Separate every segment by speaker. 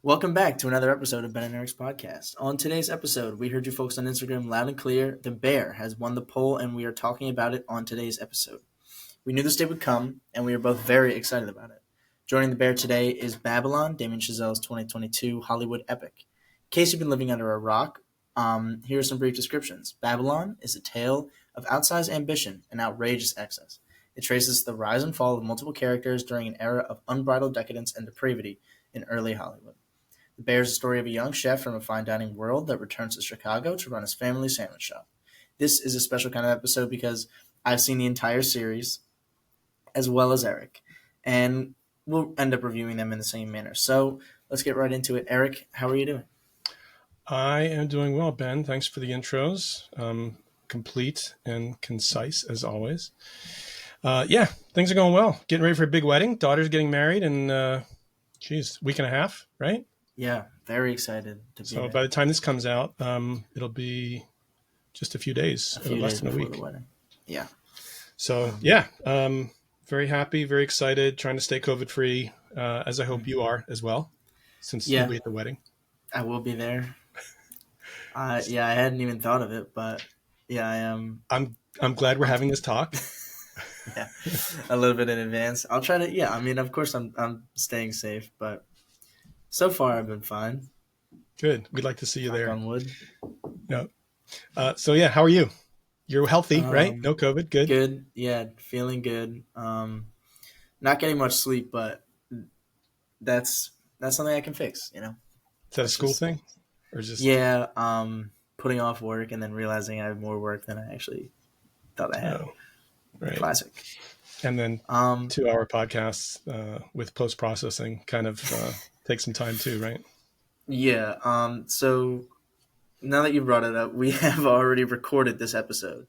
Speaker 1: Welcome back to another episode of Ben and Eric's podcast. On today's episode, we heard you folks on Instagram loud and clear. The Bear has won the poll, and we are talking about it on today's episode. We knew this day would come, and we are both very excited about it. Joining the Bear today is Babylon, Damien Chazelle's 2022 Hollywood epic. In case you've been living under a rock, here are some brief descriptions. Babylon is a tale of outsized ambition and outrageous excess. It traces the rise and fall of multiple characters during an era of unbridled decadence and depravity in early Hollywood. The Bear is the story of a young chef from a fine dining world that returns to Chicago to run his family sandwich shop. This is a special kind of episode because I've seen the entire series, as well as Eric, and we'll end up reviewing them in the same manner. So let's get right into it. Eric, how are you doing?
Speaker 2: I am doing well, Ben. Thanks for the intros. Complete and concise, as always. Things are going well. Getting ready for a big wedding. Daughter's getting married in, week and a half, right?
Speaker 1: Yeah, very excited to be
Speaker 2: So
Speaker 1: there.
Speaker 2: by the time this comes out, it'll be just a few days, less than a week.
Speaker 1: The wedding. Yeah.
Speaker 2: So, very happy, very excited, trying to stay COVID-free, as I hope you are as well, since you'll be at the wedding.
Speaker 1: I will be there. I hadn't even thought of it, but yeah, I am.
Speaker 2: I'm glad we're having this talk.
Speaker 1: Yeah, a little bit in advance. I'll try to. Yeah, I mean, of course, I'm staying safe, but so far I've been fine.
Speaker 2: Good. We'd like to see you there.
Speaker 1: On wood.
Speaker 2: Yeah. How are you? You're healthy, right? No COVID. Good.
Speaker 1: Good. Yeah, feeling good. Not getting much sleep, but that's something I can fix.
Speaker 2: Is that a school thing, or just?
Speaker 1: Yeah. Putting off work and then realizing I have more work than I actually thought I had.
Speaker 2: Oh, right.
Speaker 1: Classic.
Speaker 2: And then 2-hour podcasts with post processing kind of take some time too, right?
Speaker 1: Yeah. So now that you brought it up, we have already recorded this episode.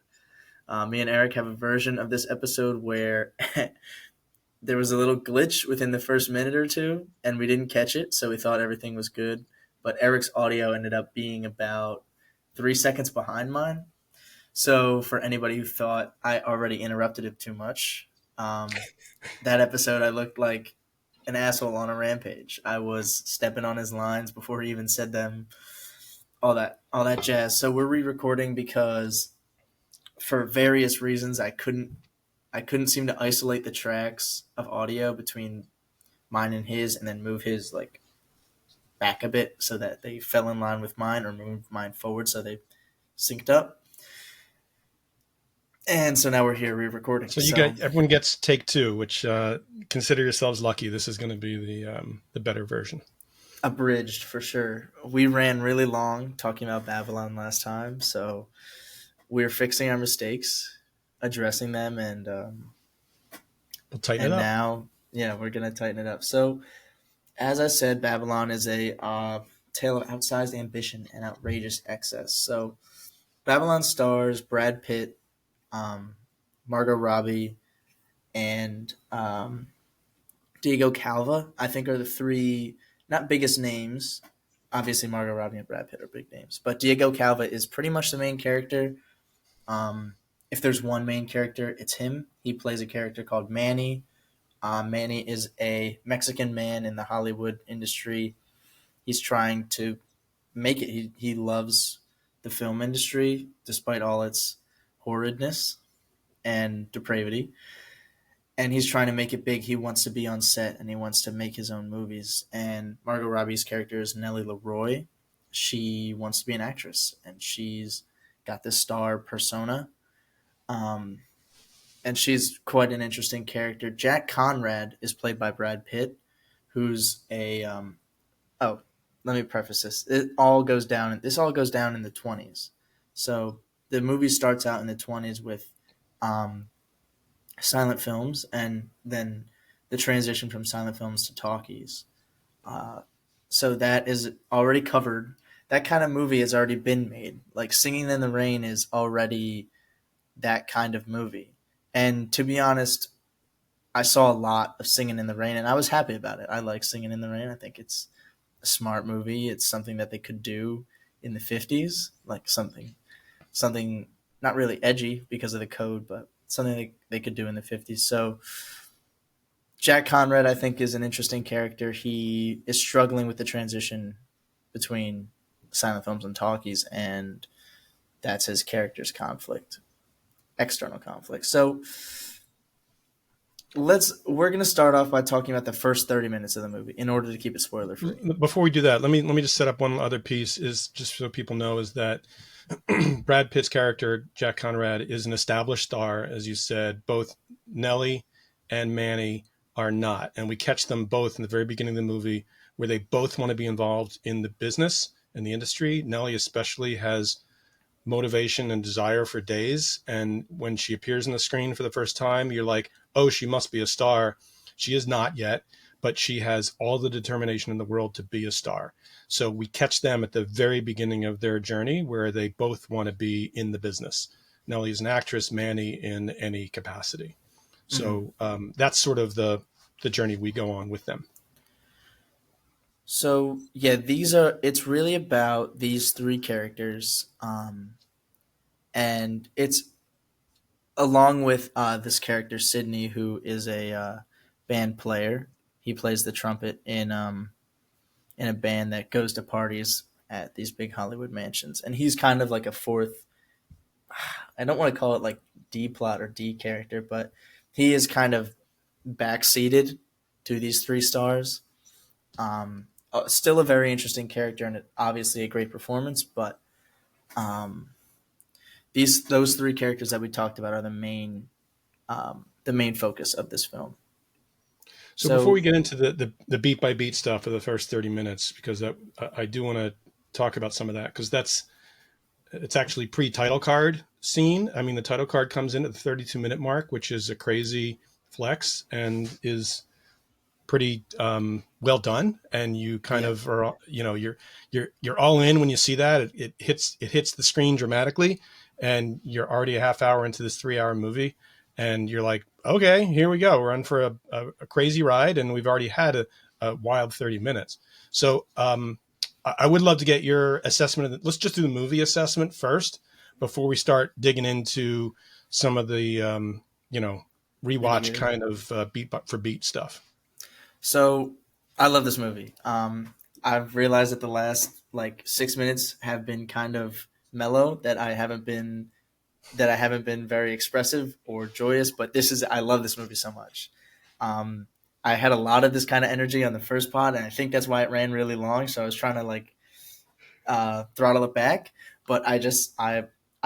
Speaker 1: Me and Eric have a version of this episode where there was a little glitch within the first minute or two, and we didn't catch it, so we thought everything was good. But Eric's audio ended up being about 3 seconds behind mine. So for anybody who thought I already interrupted it too much, that episode I looked like an asshole on a rampage. I was stepping on his lines before he even said them, all that jazz. So we're re-recording because for various reasons I couldn't seem to isolate the tracks of audio between mine and his, and then move his like back a bit so that they fell in line with mine, or move mine forward so they synced up. And so now we're here re-recording.
Speaker 2: So everyone gets take 2, which consider yourselves lucky. This is going to be the better version.
Speaker 1: Abridged for sure. We ran really long talking about Babylon last time, so we're fixing our mistakes, addressing them, and
Speaker 2: we'll tighten it up.
Speaker 1: Now, we're gonna tighten it up. So, as I said, Babylon is a tale of outsized ambition and outrageous excess. So, Babylon stars Brad Pitt, Margot Robbie, and Diego Calva. I think are the three not biggest names. Obviously, Margot Robbie and Brad Pitt are big names, but Diego Calva is pretty much the main character. If there's one main character, it's him. He plays a character called Manny. Manny is a Mexican man in the Hollywood industry. He's trying to make it. He loves the film industry despite all its horridness and depravity. And he's trying to make it big. He wants to be on set, and he wants to make his own movies. And Margot Robbie's character is Nellie Leroy. She wants to be an actress, and she's got this star persona. And she's quite an interesting character. Jack Conrad is played by Brad Pitt, who's a let me preface this. This all goes down in the 20s. So the movie starts out in the 20s with silent films, and then the transition from silent films to talkies. So that is already covered. That kind of movie has already been made. Like Singing in the Rain is already that kind of movie. And to be honest, I saw a lot of Singing in the Rain, and I was happy about it. I like Singing in the Rain. I think it's a smart movie. It's something that they could do in the 50s, like something not really edgy because of the code, but something they could do in the 50s. So Jack Conrad, I think, is an interesting character. He is struggling with the transition between silent films and talkies, and that's his character's conflict, external conflict. So we're gonna start off by talking about the first 30 minutes of the movie in order to keep it spoiler free.
Speaker 2: Before we do that, let me just set up one other piece. Is just so people know is that Brad Pitt's character Jack Conrad is an established star, as you said. Both Nellie and Manny are not, and we catch them both in the very beginning of the movie, where they both want to be involved in the business and the industry. Nellie especially has motivation and desire for days, and when she appears on the screen for the first time, you're like, oh, she must be a star. She is not yet, but she has all the determination in the world to be a star. So we catch them at the very beginning of their journey, where they both want to be in the business. Nellie is an actress, Manny in any capacity. So that's sort of the journey we go on with them.
Speaker 1: So yeah, it's really about these three characters, and it's along with this character Sydney, who is a band player. He plays the trumpet in a band that goes to parties at these big Hollywood mansions, and he's kind of like a fourth. I don't want to call it like D plot or D character, but he is kind of backseated to these three stars. Still a very interesting character and obviously a great performance, but um, those three characters that we talked about are the main focus of this film.
Speaker 2: So before we
Speaker 1: So
Speaker 2: get into the beat by beat stuff of the first 30 minutes, because I do want to talk about some of that, because it's actually pre-title card scene. I mean, the title card comes in at the 32-minute mark, which is a crazy flex and is pretty well done. And you kind
Speaker 1: yeah,
Speaker 2: of are, you're all in when you see that. It hits the screen dramatically, and you're already a half hour into this 3-hour movie, and you're like, okay, here we go. We're on for a crazy ride, and we've already had a wild 30 minutes. So I would love to get your assessment of let's just do the movie assessment first before we start digging into some of the
Speaker 1: nitty
Speaker 2: rewatch
Speaker 1: gritty.
Speaker 2: kind of beat for beat stuff.
Speaker 1: So I love this movie. I've realized that the last like 6 minutes have been kind of mellow. That I haven't been very expressive or joyous. But I love this movie so much. Um, I had a lot of this kind of energy on the first pod, and I think that's why it ran really long. So I was trying to like throttle it back. But I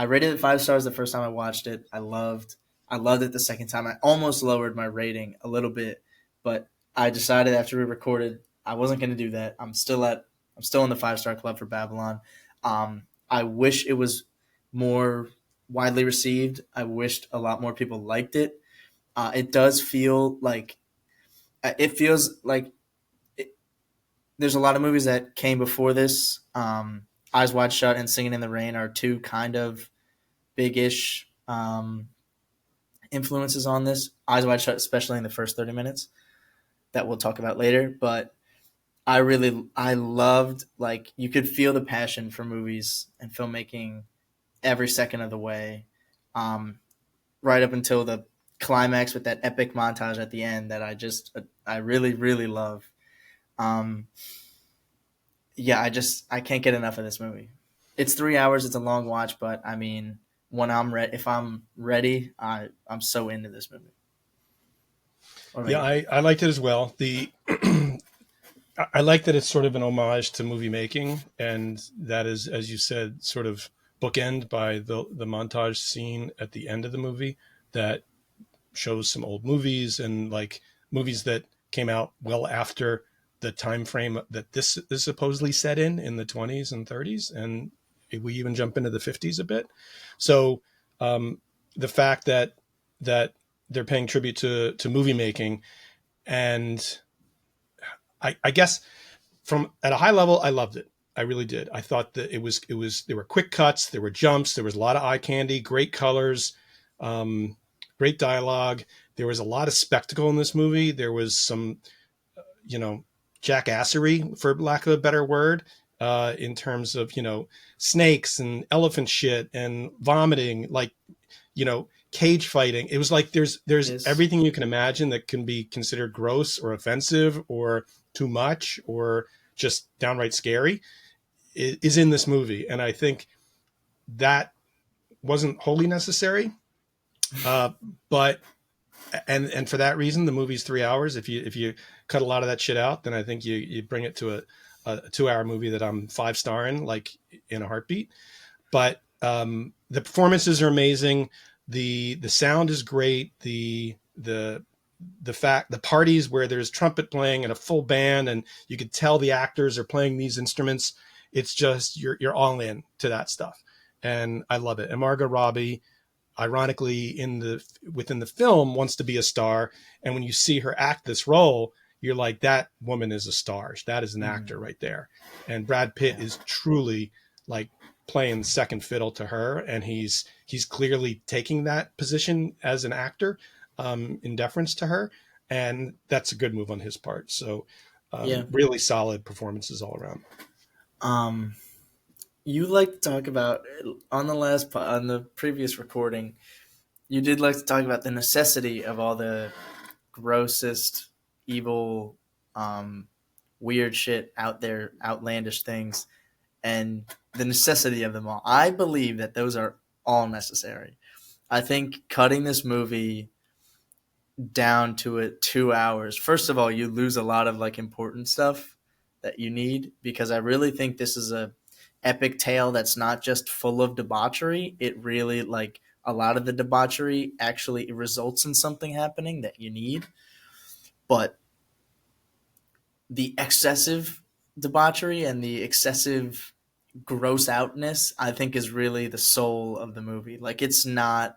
Speaker 1: rated it 5 stars the first time I watched it. I loved it the second time. I almost lowered my rating a little bit, but I decided after we recorded I wasn't going to do that. I'm still in the 5 star club for Babylon. I wish it was more widely received. I wished a lot more people liked it. It does feel like it feels like it, there's a lot of movies that came before this. Eyes Wide Shut and Singing in the Rain are two kind of big-ish influences on this. Eyes Wide Shut, especially in the first 30 minutes, that we'll talk about later. But I loved, like, you could feel the passion for movies and filmmaking every second of the way, um, right up until the climax with that epic montage at the end that I really really love. Um, yeah, I can't get enough of this movie. It's 3 hours. It's a long watch, but I mean, if I'm ready, I'm so into this movie. What about
Speaker 2: Yeah,
Speaker 1: you?
Speaker 2: I liked it as well. The I like that it's sort of an homage to movie making, and that is, as you said, sort of bookend by the montage scene at the end of the movie that shows some old movies and like movies that came out well after the time frame that this is supposedly set in the 20s and 30s, and we even jump into the 50s a bit. So the fact that they're paying tribute to movie making, and I guess from at a high level, I loved it. I really did. I thought that it was there were quick cuts, there were jumps, there was a lot of eye candy, great colors, um, great dialogue. There was a lot of spectacle in this movie. There was some, you know, jackassery, for lack of a better word, in terms of snakes and elephant shit and vomiting. Like, cage fighting. It was like there's
Speaker 1: Yes.
Speaker 2: everything you can imagine that can be considered gross or offensive or too much or just downright scary is in this movie, and I think that wasn't wholly necessary. Uh, but and for that reason, the movie's 3 hours. If you cut a lot of that shit out, then I think you bring it to a 2 hour movie that I'm 5 star in, like in a heartbeat. But the performances are amazing. The sound is great. The parties where there's trumpet playing and a full band, and you could tell the actors are playing these instruments. It's just you're all in to that stuff, and I love it. And Margot Robbie, ironically, within the film, wants to be a star, and when you see her act this role, you're like, that woman is a star. That is an actor
Speaker 1: Mhm.
Speaker 2: right there. And Brad Pitt
Speaker 1: Yeah.
Speaker 2: is truly like playing second fiddle to her, and he's clearly taking that position as an actor, in deference to her, and that's a good move on his part. So
Speaker 1: Yeah.
Speaker 2: really solid performances all around.
Speaker 1: Um, you like to talk about on on the previous recording. You did like to talk about the necessity of all the grossest, evil, um, weird shit out there, outlandish things, and the necessity of them all. I believe that those are all necessary. I think cutting this movie down to 2 hours. First of all, you lose a lot of like important stuff that you need because I really think this is a epic tale that's not just full of debauchery. It really like a lot of the debauchery actually results in something happening that you need. But the excessive debauchery and the excessive gross outness, I think, is really the soul of the movie. Like it's not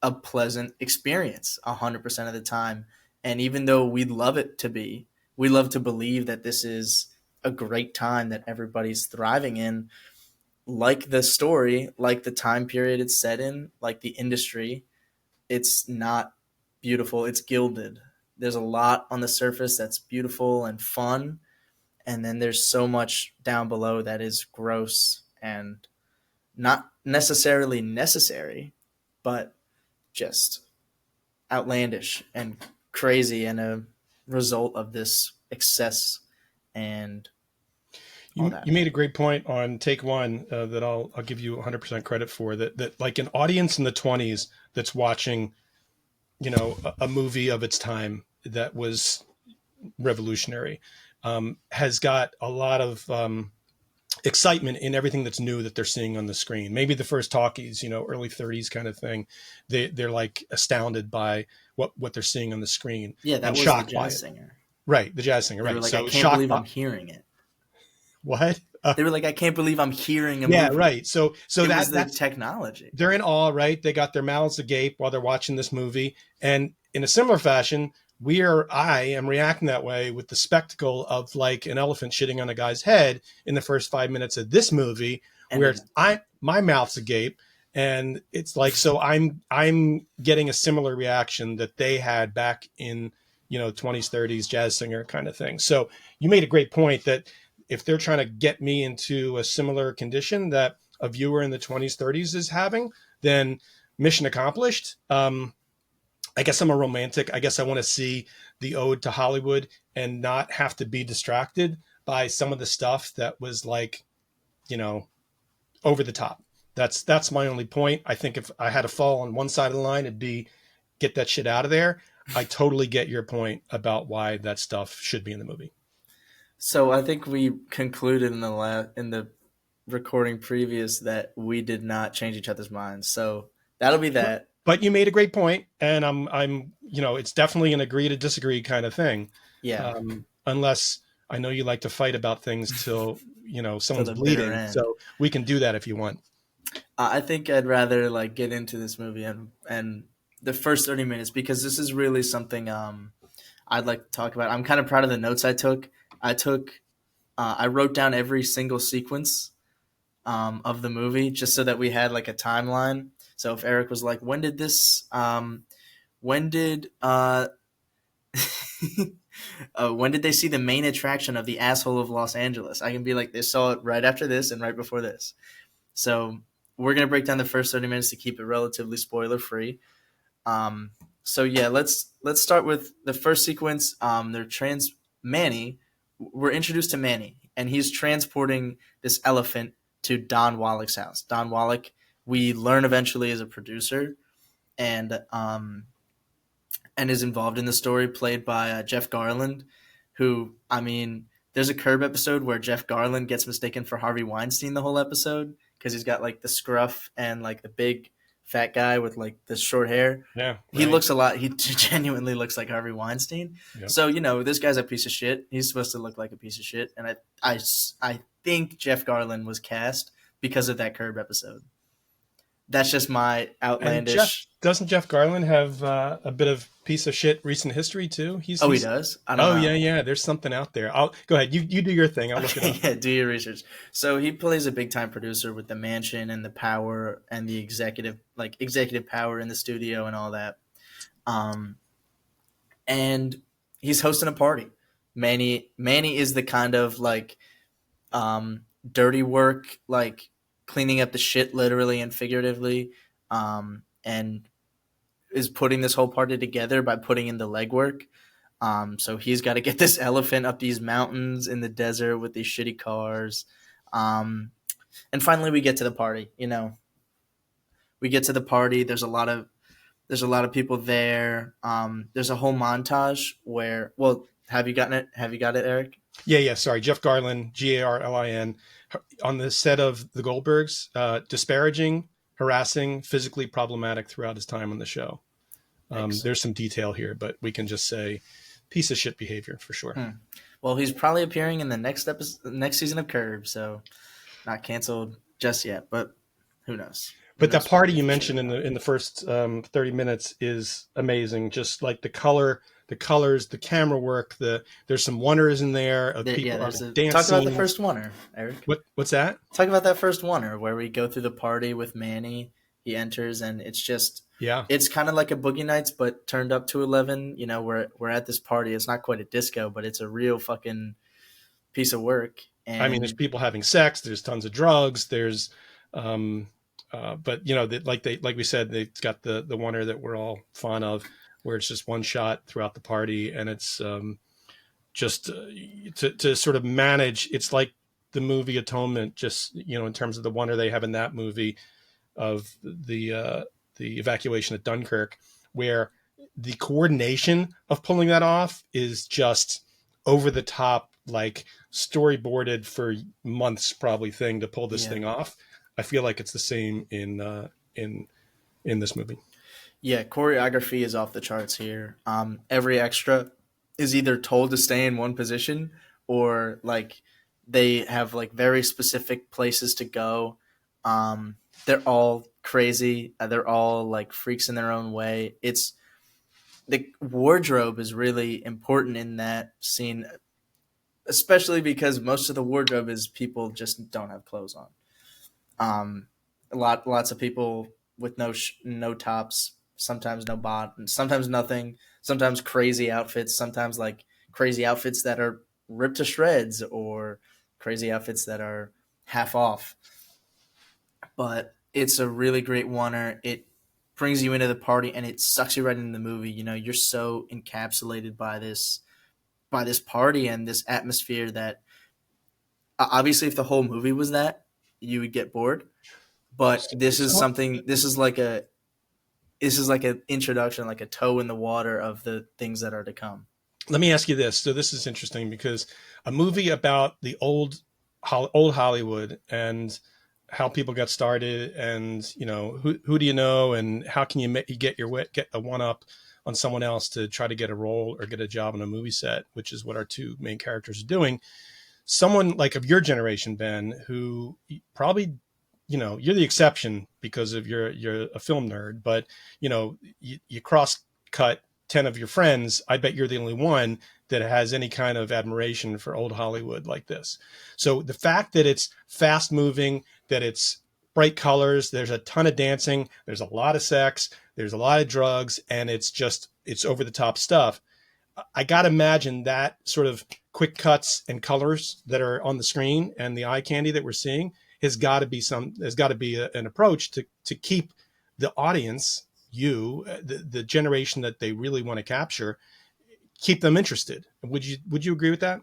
Speaker 1: a pleasant experience 100% of the time. And even though we love it to be, we love to believe that this is a great time that everybody's thriving in, like the story, like the time period it's set in, like the industry, it's not beautiful. It's gilded. There's a lot on the surface that's beautiful and fun. And then there's so much down below that is gross and not necessarily necessary, but just outlandish and crazy and a result of this excess and all
Speaker 2: You
Speaker 1: that.
Speaker 2: made a great point on take one, that I'll give you 100% credit for, that like an audience in the 20s that's watching, a movie of its time that was revolutionary, has got a lot of excitement in everything that's new that they're seeing on the screen. Maybe the first talkies, early 30s kind of thing. They're like astounded by what they're seeing on the screen
Speaker 1: Yeah, that
Speaker 2: and
Speaker 1: was the
Speaker 2: shocked by
Speaker 1: jazz
Speaker 2: it.
Speaker 1: singer.
Speaker 2: Right, the jazz singer.
Speaker 1: They were
Speaker 2: Right,
Speaker 1: like, I
Speaker 2: so
Speaker 1: can't
Speaker 2: shocked
Speaker 1: believe
Speaker 2: by
Speaker 1: I'm hearing it.
Speaker 2: what?
Speaker 1: They were like, I can't believe I'm hearing a
Speaker 2: Yeah,
Speaker 1: movie.
Speaker 2: right. So
Speaker 1: It was the
Speaker 2: that's
Speaker 1: technology.
Speaker 2: they're in awe, right? They got their mouths agape while they're watching this movie. And in a similar fashion, I am reacting that way with the spectacle of like an elephant shitting on a guy's head in the first 5 minutes of this movie,
Speaker 1: And
Speaker 2: where
Speaker 1: then,
Speaker 2: my mouth's agape. And it's like, so I'm getting a similar reaction that they had back in, 20s, 30s jazz singer kind of thing. So you made a great point that if they're trying to get me into a similar condition that a viewer in the 20s, 30s is having, then mission accomplished. I guess I'm a romantic. I guess I want to see the ode to Hollywood and not have to be distracted by some of the stuff that was like, you know, over the top. That's my only point. I think if I had to fall on one side of the line, it'd be get that shit out of there. I totally get your point about why that stuff should be in the movie.
Speaker 1: so I think we concluded in the recording previous that we did not change each other's minds. So that'll be that.
Speaker 2: But you made a great point, and it's definitely an agree to disagree kind of thing.
Speaker 1: Yeah,
Speaker 2: Unless I know you like to fight about things till
Speaker 1: to
Speaker 2: someone's
Speaker 1: the bitter
Speaker 2: bleeding,
Speaker 1: end.
Speaker 2: so we can do that if you want.
Speaker 1: I think I'd rather like get into this movie and the first 30 minutes because this is really something I'd like to talk about. I'm kind of proud of the notes I took. I wrote down every single sequence of the movie just so that we had like a timeline. So if Eric was like, "When did this? When did when did they see the main attraction of the asshole of Los Angeles?" I can be like, "They saw it right after this and right before this." So we're gonna break down the first 30 minutes to keep it relatively spoiler free. Um, so yeah, let's start with the first sequence. They're trans Manny. We're introduced to Manny, and he's transporting this elephant to Don Wallach's house. Don Wallach, we learn eventually, is a producer, and is involved in the story, played by Jeff Garland, who, I mean, there's a Curb episode where Jeff Garland gets mistaken for Harvey Weinstein the whole episode because he's got like the scruff and like the big fat guy with like the short hair.
Speaker 2: Yeah,
Speaker 1: He
Speaker 2: right.
Speaker 1: looks a lot. He genuinely looks like Harvey Weinstein.
Speaker 2: Yep.
Speaker 1: So this guy's a piece of shit. He's supposed to look like a piece of shit, and I think Jeff Garland was cast because of that Curb episode. That's just my
Speaker 2: And
Speaker 1: outlandish.
Speaker 2: doesn't Jeff Garland have a bit of piece of shit recent history too?
Speaker 1: Oh, he does. I don't
Speaker 2: Oh
Speaker 1: know.
Speaker 2: yeah, yeah. There's something out there. I'll go ahead. You do your thing. I'll look it
Speaker 1: Okay,
Speaker 2: up.
Speaker 1: yeah, do your research. So he plays a big time producer with the mansion and the power and the executive power in the studio and all that. Um, and he's hosting a party. Manny is the kind of like dirty work, like cleaning up the shit literally and figuratively, and is putting this whole party together by putting in the legwork. So he's got to get this elephant up these mountains in the desert with these shitty cars. And finally, we get to the party. We get to the party. There's a lot of people there. There's a whole montage where, well, have you gotten it? Have you got it, Eric?
Speaker 2: Yeah, yeah. Sorry, Jeff Garlin, Garlin, on the set of The Goldbergs, disparaging, harassing, physically problematic throughout his time on the show. There's some detail here, but we can just say piece of shit behavior for sure.
Speaker 1: Well, he's probably appearing in the next season of Curb, so not canceled just yet, but who knows?
Speaker 2: But that party you mentioned in the first 30 minutes is amazing. Just like the colors, the camera work. There's some wonders in there of people dancing.
Speaker 1: Talk about the first oneer, Eric.
Speaker 2: What's that?
Speaker 1: Talk about that first oneer where we go through the party with Manny. He enters and it's just it's kind of like a Boogie Nights but turned up to 11. We're at this party. It's not quite a disco, but it's a real fucking piece of work. And
Speaker 2: I mean, there's people having sex. There's tons of drugs. There's but like we said, they've got the oneer that we're all fond of, where it's just one shot throughout the party, and it's just to sort of manage. It's like the movie Atonement, just in terms of the oneer they have in that movie of the evacuation at Dunkirk, where the coordination of pulling that off is just over the top, like storyboarded for months probably thing to pull this thing off. I feel like it's the same in this movie.
Speaker 1: Yeah, choreography is off the charts here. Every extra is either told to stay in one position or like they have like very specific places to go. They're all crazy. They're all like freaks in their own way. It's the wardrobe is really important in that scene, especially because most of the wardrobe is people just don't have clothes on. Lots of people with no tops, sometimes no bottom, sometimes nothing, sometimes crazy outfits, sometimes like crazy outfits that are ripped to shreds or crazy outfits that are half off. But it's a really great oneer. It brings you into the party and it sucks you right into the movie. You're so encapsulated by this party and this atmosphere that obviously if the whole movie was that, you would get bored. But this is like an introduction, like a toe in the water of the things that are to come.
Speaker 2: Let me ask you this. So this is interesting because a movie about the old Hollywood and how people got started, and who do you know, and how can you get a one up on someone else to try to get a role or get a job on a movie set, which is what our two main characters are doing. Someone like of your generation, Ben, who probably you're the exception because of you're a film nerd, but you cross cut 10 of your friends. I bet you're the only one that has any kind of admiration for old Hollywood like this. So the fact that it's fast moving, that it's bright colors, there's a ton of dancing, there's a lot of sex, there's a lot of drugs, and it's over the top stuff. I got to imagine that sort of quick cuts and colors that are on the screen and the eye candy that we're seeing has got to be an approach to keep the audience, the generation that they really want to capture, keep them interested. Would you agree with that?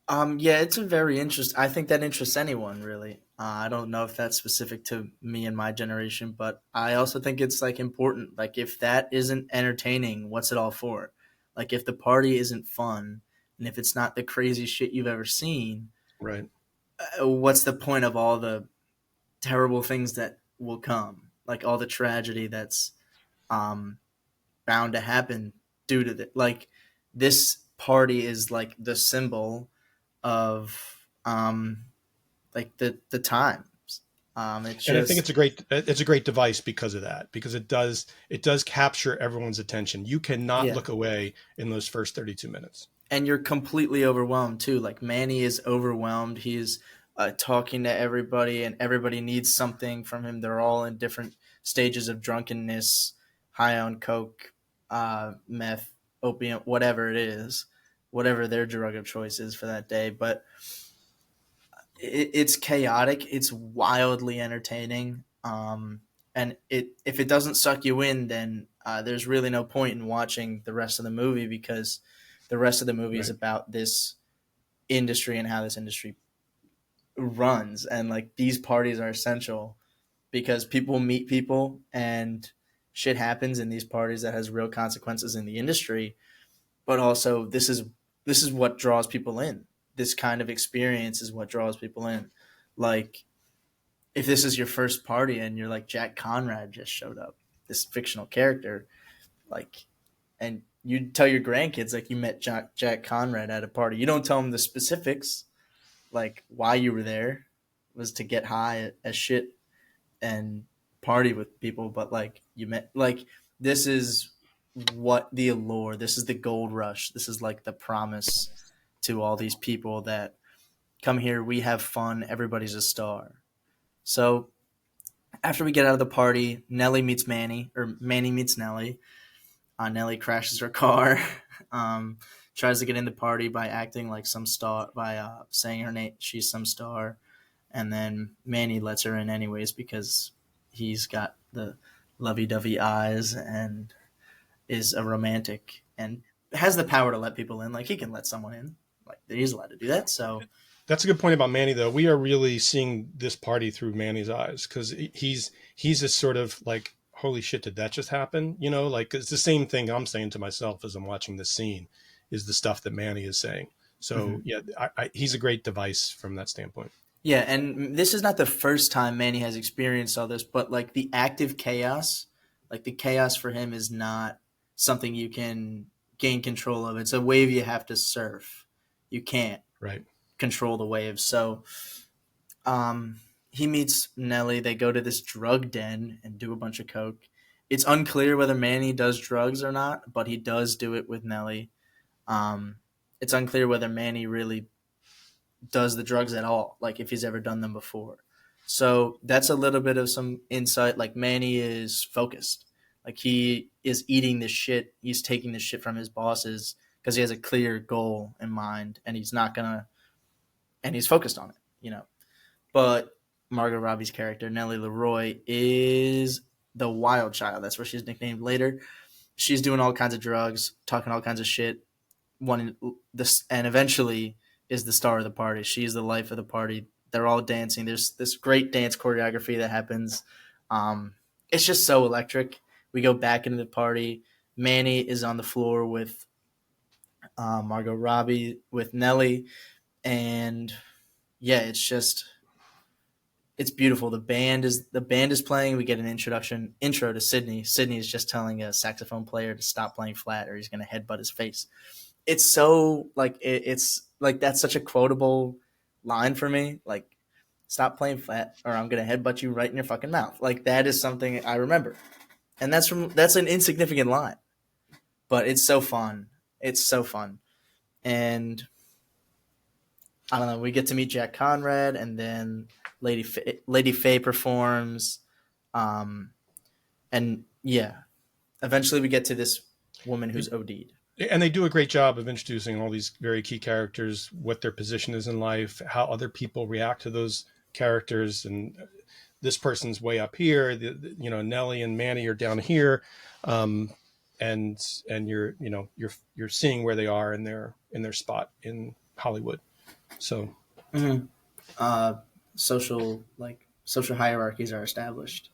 Speaker 1: Yeah, it's a very interest. I think that interests anyone really. I don't know if that's specific to me and my generation, but I also think it's like important. Like if that isn't entertaining, what's it all for? Like if the party isn't fun, and if it's not the crazy shit you've ever seen,
Speaker 2: Right.
Speaker 1: what's the point of all the terrible things that will come? Like all the tragedy that's um, bound to happen due to that. Like this party is like the symbol of like the times. It's
Speaker 2: And I think
Speaker 1: just
Speaker 2: it's a great device because of that, because it does capture everyone's attention. You cannot
Speaker 1: yeah,
Speaker 2: look away in those first 32 minutes.
Speaker 1: and you're completely overwhelmed too. Like Manny is overwhelmed. He's talking to everybody, and everybody needs something from him. They're all in different stages of drunkenness, high on coke, meth, opium, whatever it is, whatever their drug of choice is for that day. But it's chaotic. It's wildly entertaining. And if it doesn't suck you in, then there's really no point in watching the rest of the movie because the rest of the movie is
Speaker 2: Right.
Speaker 1: about this industry and how this industry runs. And like these parties are essential because people meet people and shit happens in these parties that has real consequences in the industry. But also, this is what draws people in. This kind of experience is what draws people in. Like if this is your first party and you're like Jack Conrad just showed up, this fictional character, like, and you tell your grandkids like you met Jack Conrad at a party. You don't tell them the specifics, like why you were there was to get high as shit and party with people, but like you met like this is what the allure. This is the gold rush. This is like the promise to all these people that come here. We have fun. Everybody's a star. So after we get out of the party, Nellie meets Manny, or Manny meets Nellie. Nellie crashes her car, um, tries to get in the party by acting like some star, by saying her name, she's some star, and then Manny lets her in anyways because he's got the lovey-dovey eyes and is a romantic and has the power to let people in. Like he can let someone in, like he's allowed to do that. So
Speaker 2: That's a good point about Manny, though. We are really seeing this party through Manny's eyes, because he's this sort of like, holy shit, did that just happen? Like it's the same thing I'm saying to myself as I'm watching this scene, is the stuff that Manny is saying. So
Speaker 1: mhm.
Speaker 2: yeah, he's a great device from that standpoint.
Speaker 1: Yeah, and this is not the first time Manny has experienced all this, but like the active chaos, like the chaos for him is not something you can gain control of. It's a wave you have to surf. You can't
Speaker 2: Right.
Speaker 1: control the waves. So he meets Nellie. They go to this drug den and do a bunch of coke. It's unclear whether Manny does drugs or not, but he does do it with Nellie. Um, it's unclear whether Manny really does the drugs at all, like if he's ever done them before. So that's a little bit of some insight. Like Manny is focused. Like he is eating this shit. He's taking this shit from his bosses because he has a clear goal in mind and he's not gonna and he's focused on it. But Margot Robbie's character, Nellie Leroy, is the wild child. That's where she's nicknamed later. She's doing all kinds of drugs, talking all kinds of shit, one this and eventually is the star of the party. She's the life of the party. They're all dancing. There's this great dance choreography that happens. It's just so electric. We go back into the party. Manny is on the floor with Margot Robbie, with Nelly, and yeah, it's beautiful. The band is playing. We get an intro to Sydney. Sydney is just telling a saxophone player to stop playing flat or he's going to headbutt his face. It's so like it's like that's such a quotable line for me. Like stop playing flat or I'm gonna headbutt you right in your fucking mouth. Like that is something I remember, and that's an insignificant line, but it's so fun. It's so fun, and I don't know. We get to meet Jack Conrad, and then Lady Faye performs, um, and yeah, eventually we get to this woman who's OD'd.
Speaker 2: And they do a great job of introducing all these very key characters, what their position is in life, how other people react to those characters, and this person's way up here. Nellie and Manny are down here, and you're you're seeing where they are in their spot in Hollywood. So
Speaker 1: Mm-hmm. Social hierarchies are established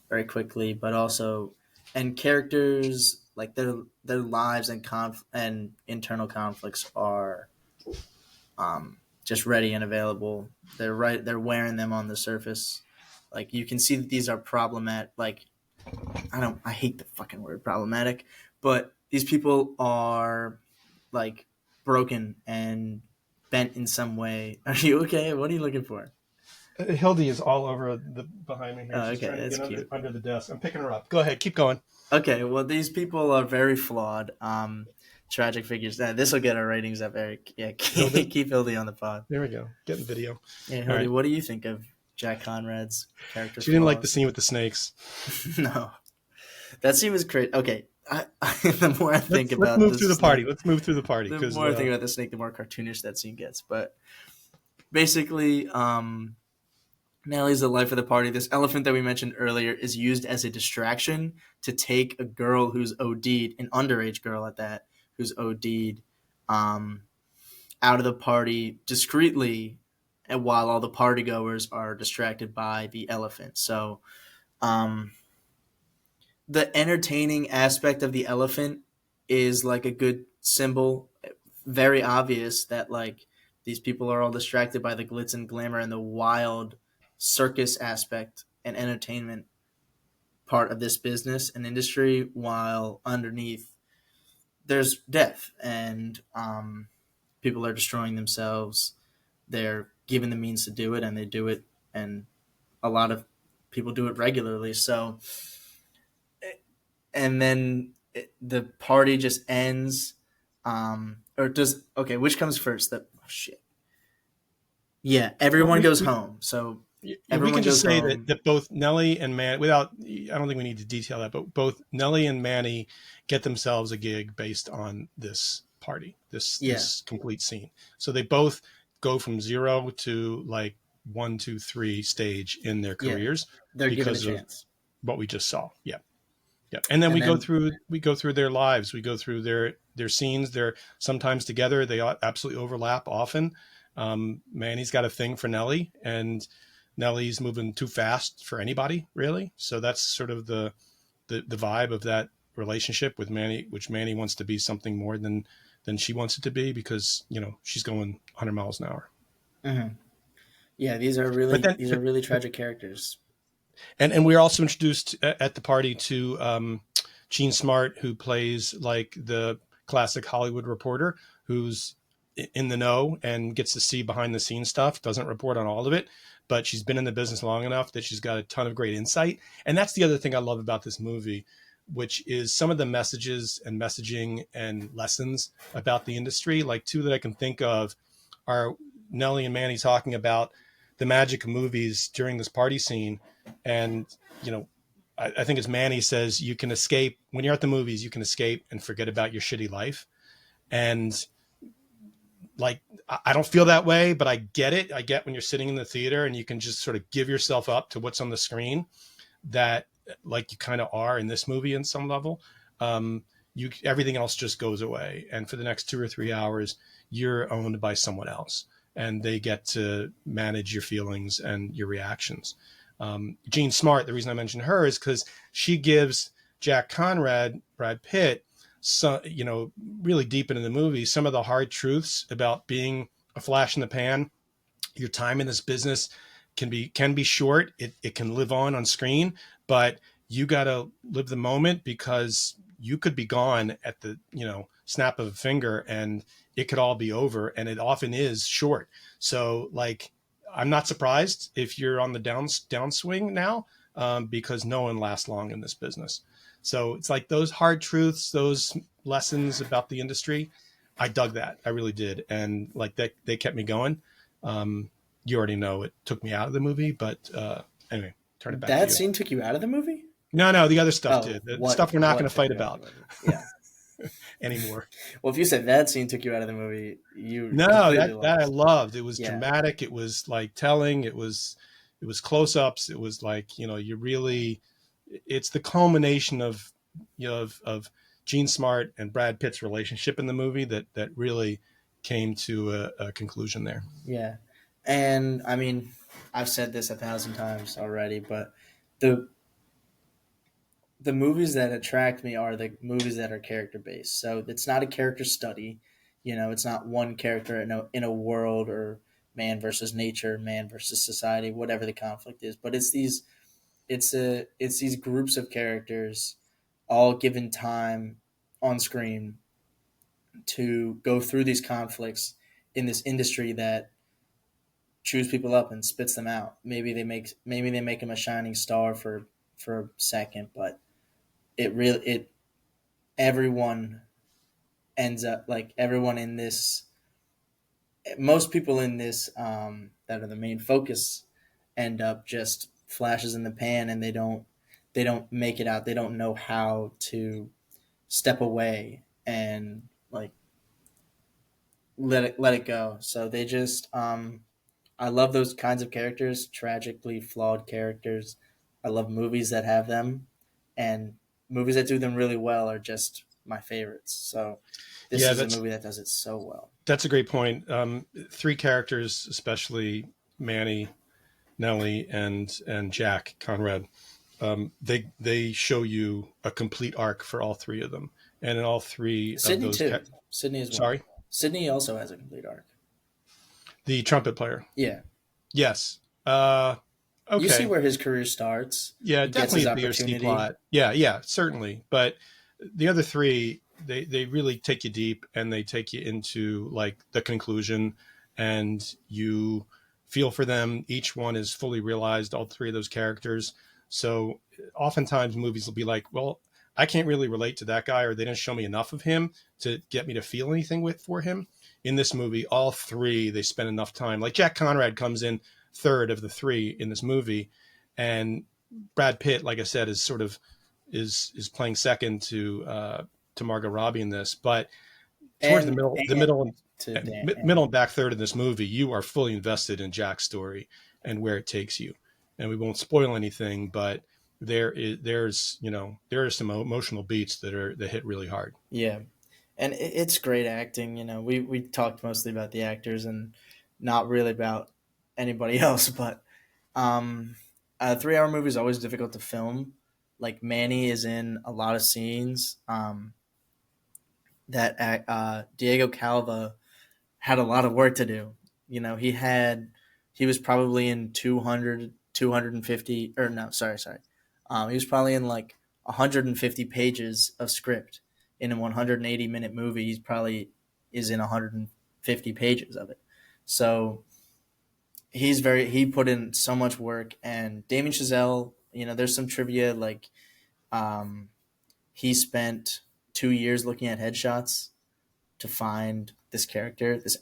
Speaker 1: very quickly, but also and characters like their lives and internal conflicts are just ready and available. They're wearing them on the surface. Like you can see that these are problematic. Like I hate the fucking word problematic, but these people are like broken and bent in some way. Are you okay? What are you looking for?
Speaker 2: Hildy is all over the behind me here.
Speaker 1: Oh,
Speaker 2: She's
Speaker 1: okay,
Speaker 2: trying to
Speaker 1: that's
Speaker 2: get
Speaker 1: cute.
Speaker 2: under the desk. I'm picking her up. Go ahead, keep going.
Speaker 1: Okay, well, these people are very flawed. Tragic figures. This will get our ratings up, Eric. Yeah,
Speaker 2: Hildy?
Speaker 1: keep Hildy on the pod.
Speaker 2: There we go. Getting video.
Speaker 1: Yeah,
Speaker 2: All
Speaker 1: Hildy,
Speaker 2: right.
Speaker 1: what do you think of Jack Conrad's character
Speaker 2: She didn't like the
Speaker 1: flaws?
Speaker 2: scene with the snakes.
Speaker 1: No, that scene was great. Okay, the more I think
Speaker 2: Let's
Speaker 1: about
Speaker 2: move through
Speaker 1: this
Speaker 2: the party.
Speaker 1: snake,
Speaker 2: Let's move through the party
Speaker 1: the
Speaker 2: because
Speaker 1: more I think about the snake, the more cartoonish that scene gets. But basically, Nellie's the life of the party. This elephant that we mentioned earlier is used as a distraction to take a girl who's OD'd, an underage girl at that, who's OD'd, um, out of the party discreetly, and while all the partygoers are distracted by the elephant. So, um, the entertaining aspect of the elephant is like a good symbol. Very obvious that like these people are all distracted by the glitz and glamour and the wild circus aspect and entertainment part of this business and industry, while underneath there's death and people are destroying themselves. They're given the means to do it, and they do it, and a lot of people do it regularly. So, and then the party just ends. Or does okay? Which comes first? Shit. Yeah,
Speaker 2: well,
Speaker 1: everyone goes home. So
Speaker 2: we can
Speaker 1: everyone
Speaker 2: just
Speaker 1: goes
Speaker 2: say
Speaker 1: home.
Speaker 2: that both Nellie and Manny, without, I don't think we need to detail that, but both Nellie and Manny get themselves a gig based on this party, this complete scene. So they both go from 0 to like 1, 2, 3 stage in their careers
Speaker 1: They're given a
Speaker 2: because of
Speaker 1: chance.
Speaker 2: what we just saw. Yeah. Yeah. And then we go through their lives. We go through their scenes. They're sometimes together. They absolutely overlap often. Manny's got a thing for Nellie, and Nellie's moving too fast for anybody, really. So that's sort of the vibe of that relationship with Manny, which Manny wants to be something more than she wants it to be, because she's going 100 miles an hour.
Speaker 1: Mm-hmm. Yeah, these are really tragic characters.
Speaker 2: And we're also introduced at the party to Gene Smart, who plays like the classic Hollywood reporter who's in the know and gets to see behind the scenes stuff, doesn't report on all of it, but she's been in the business long enough that she's got a ton of great insight. And that's the other thing I love about this movie, which is some of the messages and messaging and lessons about the industry. Like two that I can think of are Nellie and Manny talking about the magic of movies during this party scene. And, I think it's Manny says, you can escape when you're at the movies, you can escape and forget about your shitty life. And like, I don't feel that way, but I get it. I get when you're sitting in the theater and you can just sort of give yourself up to what's on the screen, that like you kind of are in this movie in some level. Everything else just goes away. And for the next 2 or 3 hours, you're owned by someone else, and they get to manage your feelings and your reactions. Jean Smart, the reason I mentioned her is because she gives Jack Conrad, Brad Pitt, really deep into the movie, some of the hard truths about being a flash in the pan. Your time in this business can be short. It can live on screen, but you got to live the moment, because you could be gone at the, snap of a finger, and it could all be over. And it often is short. So like, I'm not surprised if you're on the downswing now, because no one lasts long in this business. So it's like those hard truths, those lessons about the industry. I dug that. I really did. And like that, they kept me going. You already know it took me out of the movie, but anyway, turn it back to you.
Speaker 1: That scene took you out of the movie?
Speaker 2: No, the other stuff did. The stuff we're not going to fight about.
Speaker 1: Yeah.
Speaker 2: anymore.
Speaker 1: Well, if you said that scene took you out of the movie, you
Speaker 2: No,
Speaker 1: completely
Speaker 2: that I
Speaker 1: lost.
Speaker 2: loved. It was
Speaker 1: Yeah,
Speaker 2: dramatic. It was like telling. It was close ups. It was like, you really. It's the culmination of of Gene Smart and Brad Pitt's relationship in the movie that really came to a conclusion there.
Speaker 1: yeah. And I mean, I've said this 1,000 times already, but the the movies that attract me are the movies that are character based. So it's not a character study. It's not one character in a world, or man versus nature, man versus society, whatever the conflict is. But it's these groups of characters all given time on screen to go through these conflicts in this industry that chews people up and spits them out. Maybe they make him a shining star for a second, but it everyone ends up, like, everyone in this, most people in this, that are the main focus, end up just flashes in the pan, and they don't make it out. They don't know how to step away and, like, let it go. So they just, I love those kinds of characters, tragically flawed characters. I love movies that have them, and movies that do them really well are just my favorites. So this
Speaker 2: Yeah,
Speaker 1: is a movie that does it so well.
Speaker 2: that's a great point. Three characters, especially Manny, Nellie, and Jack Conrad. They show you a complete arc for all three of them, and in all three of
Speaker 1: Sydney
Speaker 2: those,
Speaker 1: too. Sydney as well.
Speaker 2: sorry,
Speaker 1: Sydney also has a complete arc.
Speaker 2: the trumpet player.
Speaker 1: Yeah,
Speaker 2: Yes.
Speaker 1: you see
Speaker 2: Okay.
Speaker 1: where his career starts.
Speaker 2: Yeah,
Speaker 1: He gets
Speaker 2: definitely
Speaker 1: his
Speaker 2: a B or C
Speaker 1: opportunity.
Speaker 2: plot. Yeah, yeah, certainly. But the other three, they really take you deep and they take you into like the conclusion, and you feel for them. Each one is fully realized, all three of those characters. So oftentimes movies will be like, well, I can't really relate to that guy, or they didn't show me enough of him to get me to feel anything with for him. In this movie, all three, they spend enough time. Like Jack Conrad comes in third of the three in this movie, and Brad Pitt, like I said, is sort of is playing second to Margot Robbie in this. But towards
Speaker 1: and
Speaker 2: the
Speaker 1: and
Speaker 2: middle
Speaker 1: to
Speaker 2: and
Speaker 1: Dan.
Speaker 2: middle and back third of this movie, you are fully invested in Jack's story and where it takes you. And we won't spoil anything, but there are some emotional beats that hit really hard.
Speaker 1: Yeah, and it's great acting. We talked mostly about the actors and not really about anybody else. But a 3 hour movie is always difficult to film. Like, Manny is in a lot of scenes that Diego Calva had a lot of work to do. He was probably in 200, 250, or no, sorry. He was probably in like 150 pages of script in a 180-minute movie. He's probably is in 150 pages of it. So he put in so much work. And Damien Chazelle, there's some trivia, like, um, he spent 2 years looking at headshots to find this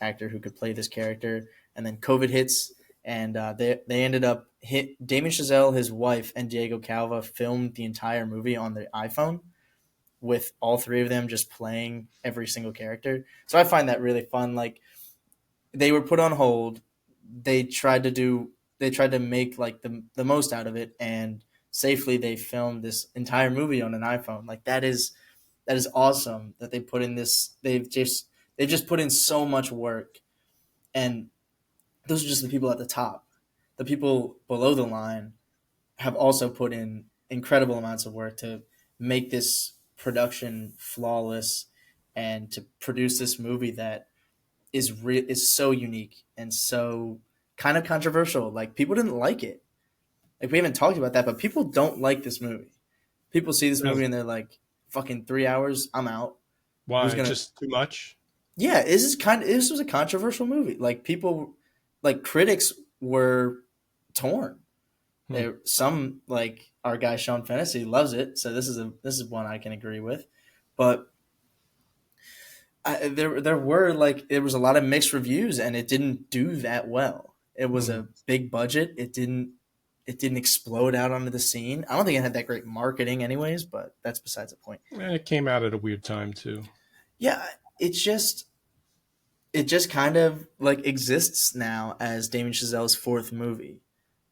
Speaker 1: actor who could play this character. And then COVID hits, and they ended up Damien Chazelle, his wife, and Diego Calva filmed the entire movie on their iPhone, with all three of them just playing every single character. So I find that really fun. Like, they were put on hold. They tried to make, like, the most out of it, and safely they filmed this entire movie on an iPhone. Like, that is awesome that they put in this. They've just put in so much work, and those are just the people at the top. The people below the line have also put in incredible amounts of work to make this production flawless, and to produce this movie that is so unique and so kind of controversial. Like, people didn't like it. Like, we haven't talked about that, but people don't like this movie. People see this movie
Speaker 2: Really?
Speaker 1: and they're like, "Fucking 3 hours, I'm out." Who's
Speaker 2: Why?
Speaker 1: gonna
Speaker 2: Just too much?
Speaker 1: Yeah, this was a controversial movie. Like, people, like, critics were torn.
Speaker 2: Hmm.
Speaker 1: There some, like, our guy Sean Fennessy loves it, so this is one I can agree with. But there was a lot of mixed reviews, and it didn't do that well. It was
Speaker 2: Hmm.
Speaker 1: a big budget. It didn't it didn't explode out onto the scene. I don't think it had that great marketing, anyways, but that's besides the point.
Speaker 2: And it came out at a weird time too.
Speaker 1: Yeah, it's just it just kind of like exists now as Damien Chazelle's fourth movie.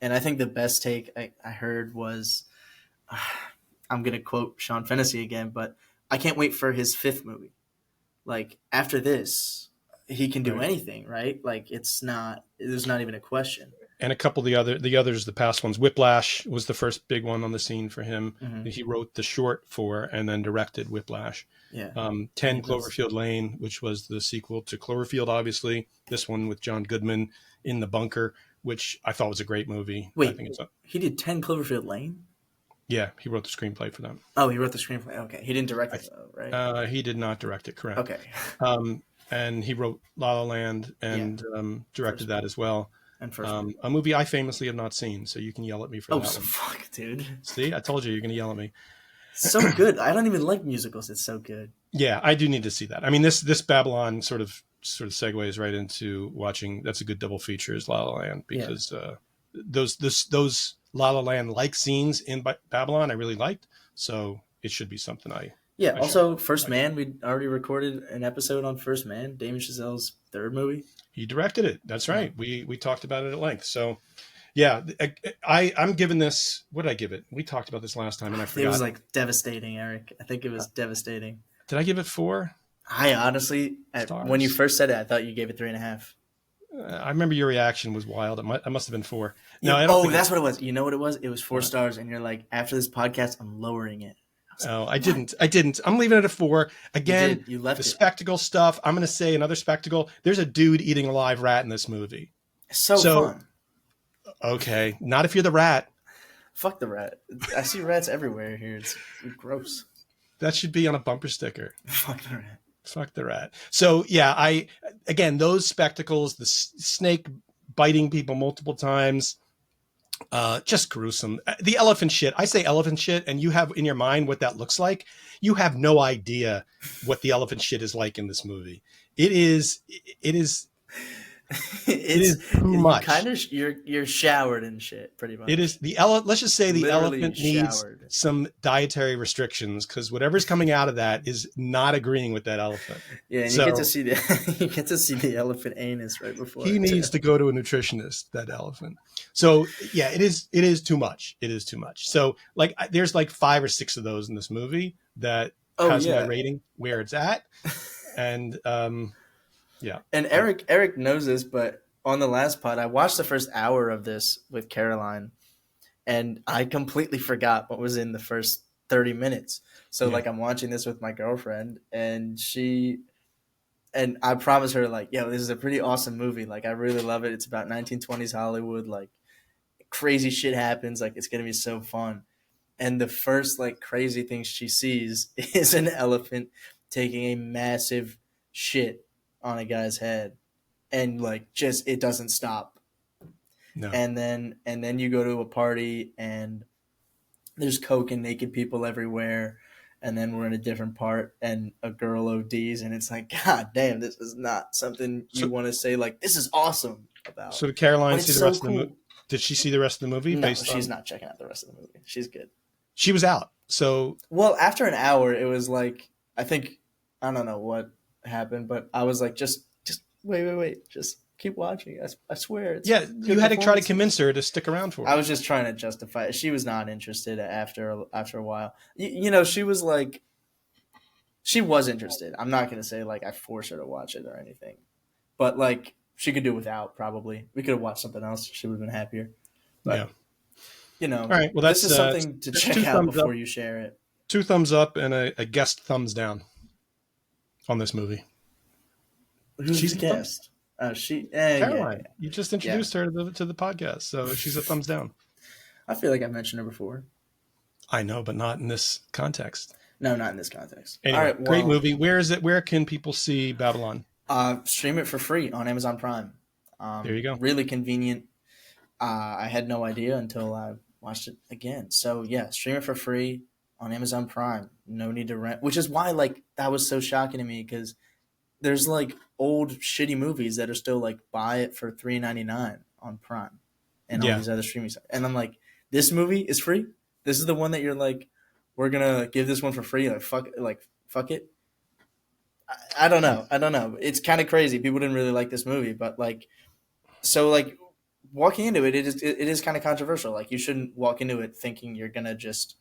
Speaker 1: And I think the best take I heard was I'm gonna quote Sean Fennessy again, but I can't wait for his fifth movie. Like after this, he can do
Speaker 2: Right.
Speaker 1: anything, right? Like there's not even a question.
Speaker 2: And a couple of the past ones. Whiplash was the first big one on the scene for him.
Speaker 1: Mm-hmm.
Speaker 2: He wrote the short for and then directed Whiplash.
Speaker 1: Yeah.
Speaker 2: 10 Cloverfield Lane, which was the sequel to Cloverfield, obviously. This one with John Goodman in the bunker, which I thought was a great movie.
Speaker 1: Wait,
Speaker 2: I think
Speaker 1: he did 10 Cloverfield Lane?
Speaker 2: Yeah, he wrote the screenplay for them.
Speaker 1: Oh, he wrote the screenplay. Okay. He didn't direct it, though, right?
Speaker 2: He did not direct it, correct.
Speaker 1: Okay.
Speaker 2: And he wrote La La Land and directed that as well.
Speaker 1: And first
Speaker 2: a movie I famously have not seen, so you can yell at me for that one.
Speaker 1: Fuck, dude.
Speaker 2: See, I told you you're going to yell at me.
Speaker 1: So good. I don't even like musicals. It's so good.
Speaker 2: Yeah, I do need to see that. I mean, this Babylon sort of segues right into watching. That's a good double feature is La La Land because those La La Land like scenes in Babylon I really liked. So it should be something I.
Speaker 1: Yeah. Also, First Man. We already recorded an episode on First Man, Damien Chazelle's third movie.
Speaker 2: He directed it. That's right. We talked about it at length. So. Yeah, I'm giving this. What did I give it? We talked about this last time, and I forgot.
Speaker 1: It was like devastating, Eric. I think it was devastating.
Speaker 2: Did I give it 4?
Speaker 1: I honestly, when you first said it, I thought you gave it 3.5.
Speaker 2: I remember your reaction was wild. It must have been 4. No,
Speaker 1: I don't. That's what it was. You know what it was? It was 4 stars, and you're like, after this podcast, I'm lowering it.
Speaker 2: I didn't. I'm leaving it at 4. Again,
Speaker 1: you left
Speaker 2: the spectacle stuff. I'm going to say another spectacle. There's a dude eating a live rat in this movie.
Speaker 1: It's so fun.
Speaker 2: Okay, not if you're the rat.
Speaker 1: Fuck the rat. I see rats everywhere here. It's gross.
Speaker 2: That should be on a bumper sticker.
Speaker 1: Fuck the rat.
Speaker 2: Fuck the rat. So yeah, those spectacles, the snake biting people multiple times, just gruesome. The elephant shit. I say elephant shit, and you have in your mind what that looks like. You have no idea what the elephant shit is like in this movie. It is. It is too much.
Speaker 1: You're showered in shit, pretty much.
Speaker 2: It is let's just say the elephant needs some dietary restrictions because whatever's coming out of that is not agreeing with that elephant.
Speaker 1: Yeah, and you get to see the elephant anus right before.
Speaker 2: He needs to go to a nutritionist. That elephant. So yeah, it is too much. It is too much. So like, there's like 5 or 6 of those in this movie that has my rating where it's at, and. Yeah.
Speaker 1: And Eric knows this, but on the last pod, I watched the first hour of this with Caroline, and I completely forgot what was in the first 30 minutes. So like, I'm watching this with my girlfriend, and I promise her like, yo, this is a pretty awesome movie. Like, I really love it. It's about 1920s Hollywood. Like, crazy shit happens. Like, it's gonna be so fun. And the first like crazy thing she sees is an elephant taking a massive shit on a guy's head, and like, just it doesn't stop.
Speaker 2: No.
Speaker 1: And then you go to a party and there's coke and naked people everywhere, and then we're in a different part and a girl ODs, and it's like, god damn, this is not something you want to say like, this is awesome about.
Speaker 2: So did Caroline see the rest of the movie? Did she see the rest of the movie?
Speaker 1: No, she's not checking out the rest of the movie. She's good.
Speaker 2: She was out. So
Speaker 1: well, after an hour, it was like, I don't know what happened, but I was like, just wait, just keep watching. I swear.
Speaker 2: You had to try to convince her to stick around for it.
Speaker 1: I was just trying to justify it. She was not interested after a while. You know, she was like, she was interested. I'm not going to say like I forced her to watch it or anything, but like, she could do without, probably. We could have watched something else. She would have been happier. But, you know, all
Speaker 2: right, well,
Speaker 1: this is something to check out before you share it.
Speaker 2: 2 thumbs up and a guest thumbs down on this movie.
Speaker 1: She's a guest.
Speaker 2: Caroline. Yeah. You just introduced her to the podcast, so she's a thumbs down.
Speaker 1: I feel like I mentioned her before.
Speaker 2: I know, but not in this context.
Speaker 1: No, not in this context.
Speaker 2: Anyway, all right, great movie. Where is it? Where can people see Babylon?
Speaker 1: Stream it for free on Amazon Prime.
Speaker 2: There you go.
Speaker 1: Really convenient. I had no idea until I watched it again. So yeah, stream it for free on Amazon Prime. No need to rent, which is why like that was so shocking to me, because there's like old shitty movies that are still like buy it for $3.99 on Prime and all these other streaming sites. And I'm like, This movie is free. This is the one that you're like, we're gonna give this one for free. Like fuck it. I don't know. I don't know. It's kind of crazy. People didn't really like this movie, but like, so like walking into it, it is kind of controversial. Like you shouldn't walk into it thinking you're gonna just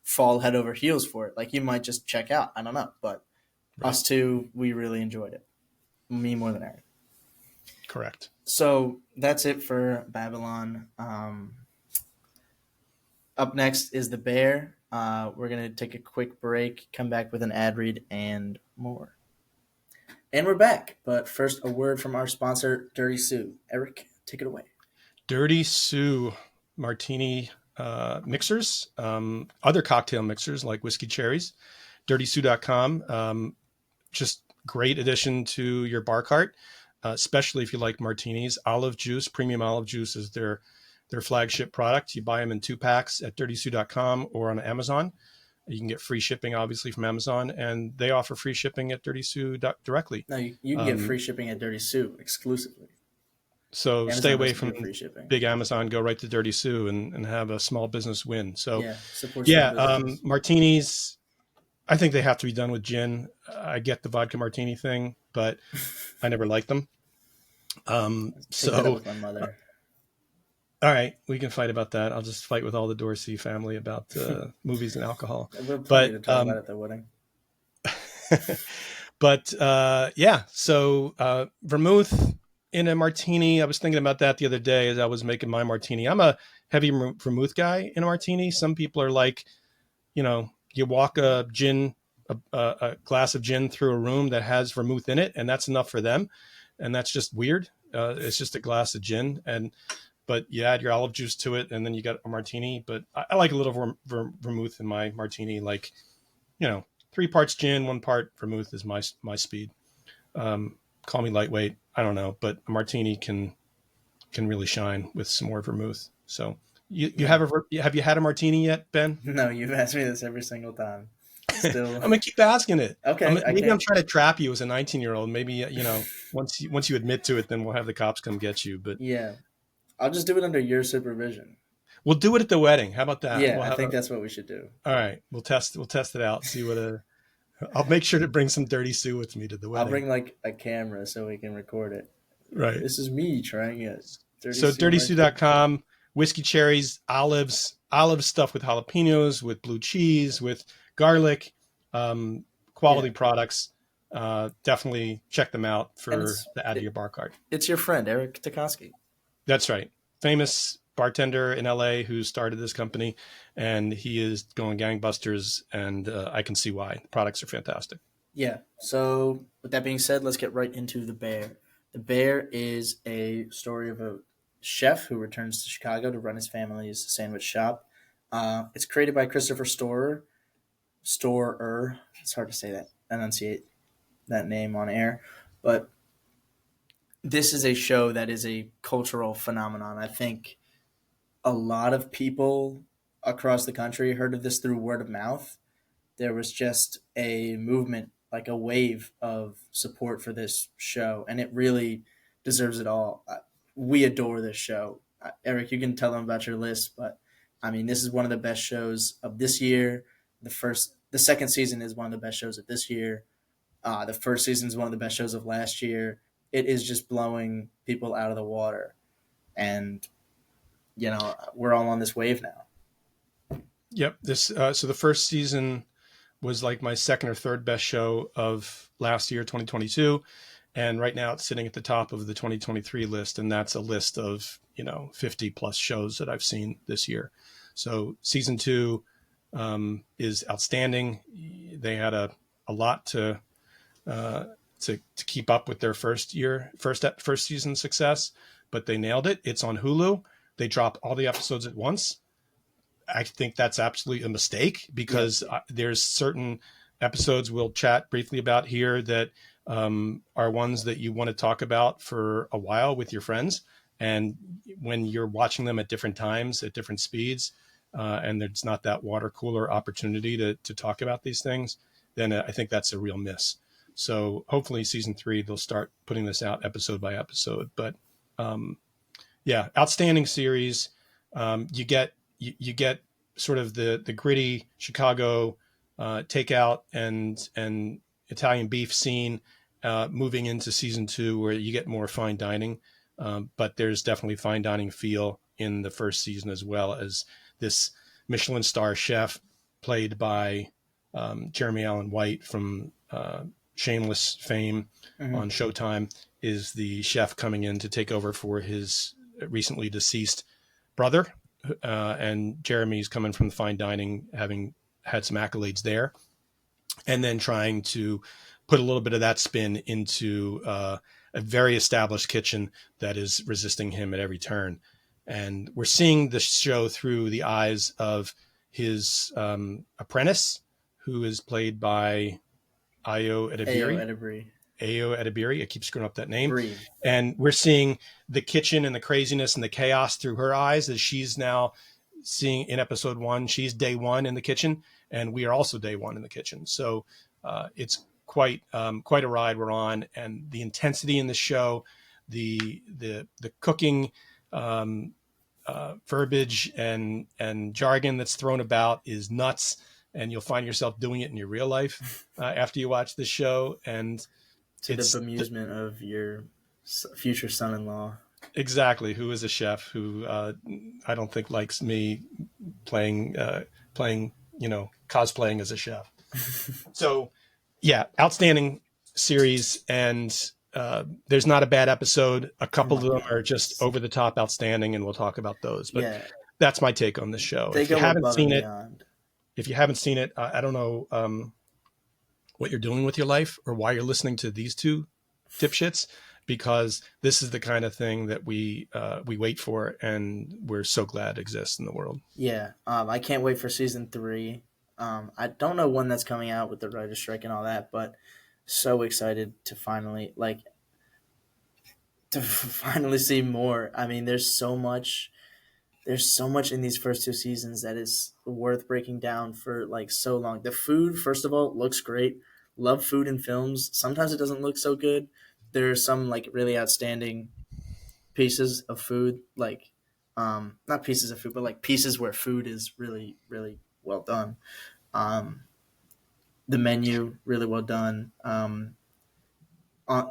Speaker 1: fall head over heels for it. Like you might just check out. I don't know, but
Speaker 2: Right.
Speaker 1: us two, we really enjoyed it. Me more than Eric.
Speaker 2: Correct.
Speaker 1: So that's it for Babylon. Up next is The Bear. We're going to take a quick break, come back with an ad read, and more. And we're back. But first, a word from our sponsor, Dirty Sue. Eric, take it away.
Speaker 2: Dirty Sue martini mixers, other cocktail mixers like whiskey cherries, dirtysue.com. Just great addition to your bar cart, especially if you like martinis. Olive juice, premium olive juice is their flagship product. You buy them in 2 packs at dirtysue.com or on Amazon. You can get free shipping, obviously, from Amazon, and they offer free shipping at Dirty Sue directly.
Speaker 1: No, you can get free shipping at Dirty Sue exclusively.
Speaker 2: So
Speaker 1: Amazon
Speaker 2: stay away
Speaker 1: doesn't
Speaker 2: from
Speaker 1: do free shipping.
Speaker 2: big Amazon, go right to Dirty Sue and have a small business win. So
Speaker 1: Yeah, support small businesses.
Speaker 2: martinis, I think they have to be done with gin. I get the vodka martini thing, but I never liked them.
Speaker 1: Take that up
Speaker 2: So,
Speaker 1: with my mother.
Speaker 2: all right, we can fight about that. I'll just fight with all the Dorsey family about movies and alcohol.
Speaker 1: We'll plenty to talk about at the wedding.
Speaker 2: But so vermouth in a martini. I was thinking about that the other day as I was making my martini. I'm a heavy vermouth guy in a martini. Some people are like, you walk a glass of gin through a room that has vermouth in it, and that's enough for them. And that's just weird. It's just a glass of gin, but you add your olive juice to it, and then you got a martini. But I like a little vermouth in my martini, like 3 parts gin, 1 part vermouth is my speed. Call me lightweight, I don't know, but a martini can really shine with some more vermouth. So have you had a martini yet, Ben?
Speaker 1: No, you've asked me this every single time. Still,
Speaker 2: I'm gonna keep asking it.
Speaker 1: Okay,
Speaker 2: maybe I'm trying to trap you as a 19-year-old. Maybe once you admit to it, then we'll have the cops come get you. But
Speaker 1: yeah, I'll just do it under your supervision.
Speaker 2: we'll do it at the wedding. How about that?
Speaker 1: Yeah, I think that's what we should do.
Speaker 2: All right, we'll test it out. See what I'll make sure to bring some Dirty Sue with me to the wedding.
Speaker 1: I'll bring like a camera so we can record it.
Speaker 2: Right.
Speaker 1: This is me trying it.
Speaker 2: DirtySue.com, whiskey cherries, olive stuff with jalapenos, with blue cheese, with garlic, quality products. Definitely check them out for the add to your bar cart.
Speaker 1: It's your friend, Eric Tukoski.
Speaker 2: That's right. Famous bartender in LA who started this company, and he is going gangbusters, and I can see why. The products are fantastic.
Speaker 1: Yeah. So with that being said, let's get right into The Bear. The Bear is a story of a chef who returns to Chicago to run his family's sandwich shop. It's created by Christopher Storer. It's hard to enunciate that name on air, but this is a show that is a cultural phenomenon. I think a lot of people across the country heard of this through word of mouth. There was just a movement, like a wave of support for this show, and it really deserves it all. We adore this show. Eric, you can tell them about your list, but I mean, this is one of the best shows of this year. The second season is one of the best shows of this year. The first season is one of the best shows of last year. It is just blowing people out of the water, and we're all on this wave now.
Speaker 2: Yep. So the first season was like my second or third best show of last year, 2022. And right now it's sitting at the top of the 2023 list. And that's a list of, 50 plus shows that I've seen this year. So season 2 is outstanding. They had a lot to keep up with their first season success, but they nailed it. It's on Hulu. They drop all the episodes at once. I think that's absolutely a mistake because there's certain episodes we'll chat briefly about here that are ones that you want to talk about for a while with your friends. And when you're watching them at different times, at different speeds, and there's not that water cooler opportunity to talk about these things, then I think that's a real miss. So hopefully season 3, they'll start putting this out episode by episode. But outstanding series. You get sort of the gritty Chicago takeout and Italian beef scene moving into season 2, where you get more fine dining. But there's definitely fine dining feel in the first season, as well as this Michelin star chef played by Jeremy Allen White from Shameless fame
Speaker 1: Mhm.
Speaker 2: on Showtime is the chef coming in to take over for his recently deceased brother. And Jeremy's coming from the fine dining, having had some accolades there, and then trying to put a little bit of that spin into a very established kitchen that is resisting him at every turn. And we're seeing the show through the eyes of his apprentice, who is played by Ayo
Speaker 1: Ayo
Speaker 2: Edebiri.
Speaker 1: Edebiri.
Speaker 2: Ayo Edebiri. I keep screwing up that name.
Speaker 1: Breathe.
Speaker 2: And we're seeing the kitchen and the craziness and the chaos through her eyes, as she's now seeing in episode 1. She's day 1 in the kitchen, and we are also day 1 in the kitchen. So it's quite a ride we're on, and the intensity in the show, the cooking verbiage and jargon that's thrown about is nuts, and you'll find yourself doing it in your real life after you watch the show. And
Speaker 1: To the
Speaker 2: it's
Speaker 1: bemusement of your future son-in-law.
Speaker 2: exactly who is a chef who I don't think likes me playing cosplaying as a chef. So yeah, outstanding series, and there's not a bad episode. A
Speaker 1: Oh
Speaker 2: couple
Speaker 1: my
Speaker 2: of them
Speaker 1: God.
Speaker 2: are just over the top outstanding, and we'll talk about those. But
Speaker 1: Yeah,
Speaker 2: that's my take on this show.
Speaker 1: they go above and beyond.
Speaker 2: If you haven't seen it, I don't know what you're doing with your life or why you're listening to these two dipshits, because this is the kind of thing that we wait for, and we're so glad exists in the world.
Speaker 1: Yeah, I can't wait for season 3. I don't know when that's coming out with the writer's strike and all that, but so excited to finally finally see more. I mean, there's so much in these first 2 seasons that is worth breaking down for like so long. The food, first of all, looks great. Love food in films. Sometimes it doesn't look so good. There are some like really outstanding pieces of food, like not pieces of food, but like pieces where food is really, really well done. Um, the menu really well done. The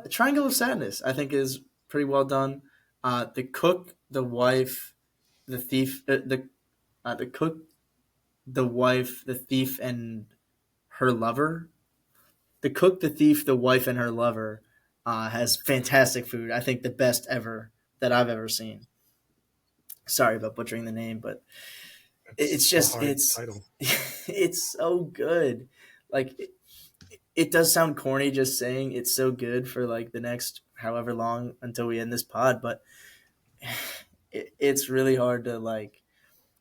Speaker 1: Triangle of Sadness, I think, is pretty well done. The cook, the wife, the thief, the cook, the wife, the thief, and her lover. The cook, the thief, the wife, and her lover has fantastic food. I think the best ever that I've ever seen. Sorry about butchering the name, but it's
Speaker 2: A
Speaker 1: just
Speaker 2: hard title.
Speaker 1: it's so good. Like it does sound corny just saying it's so good for like the next however long until we end this pod, but it's really hard to like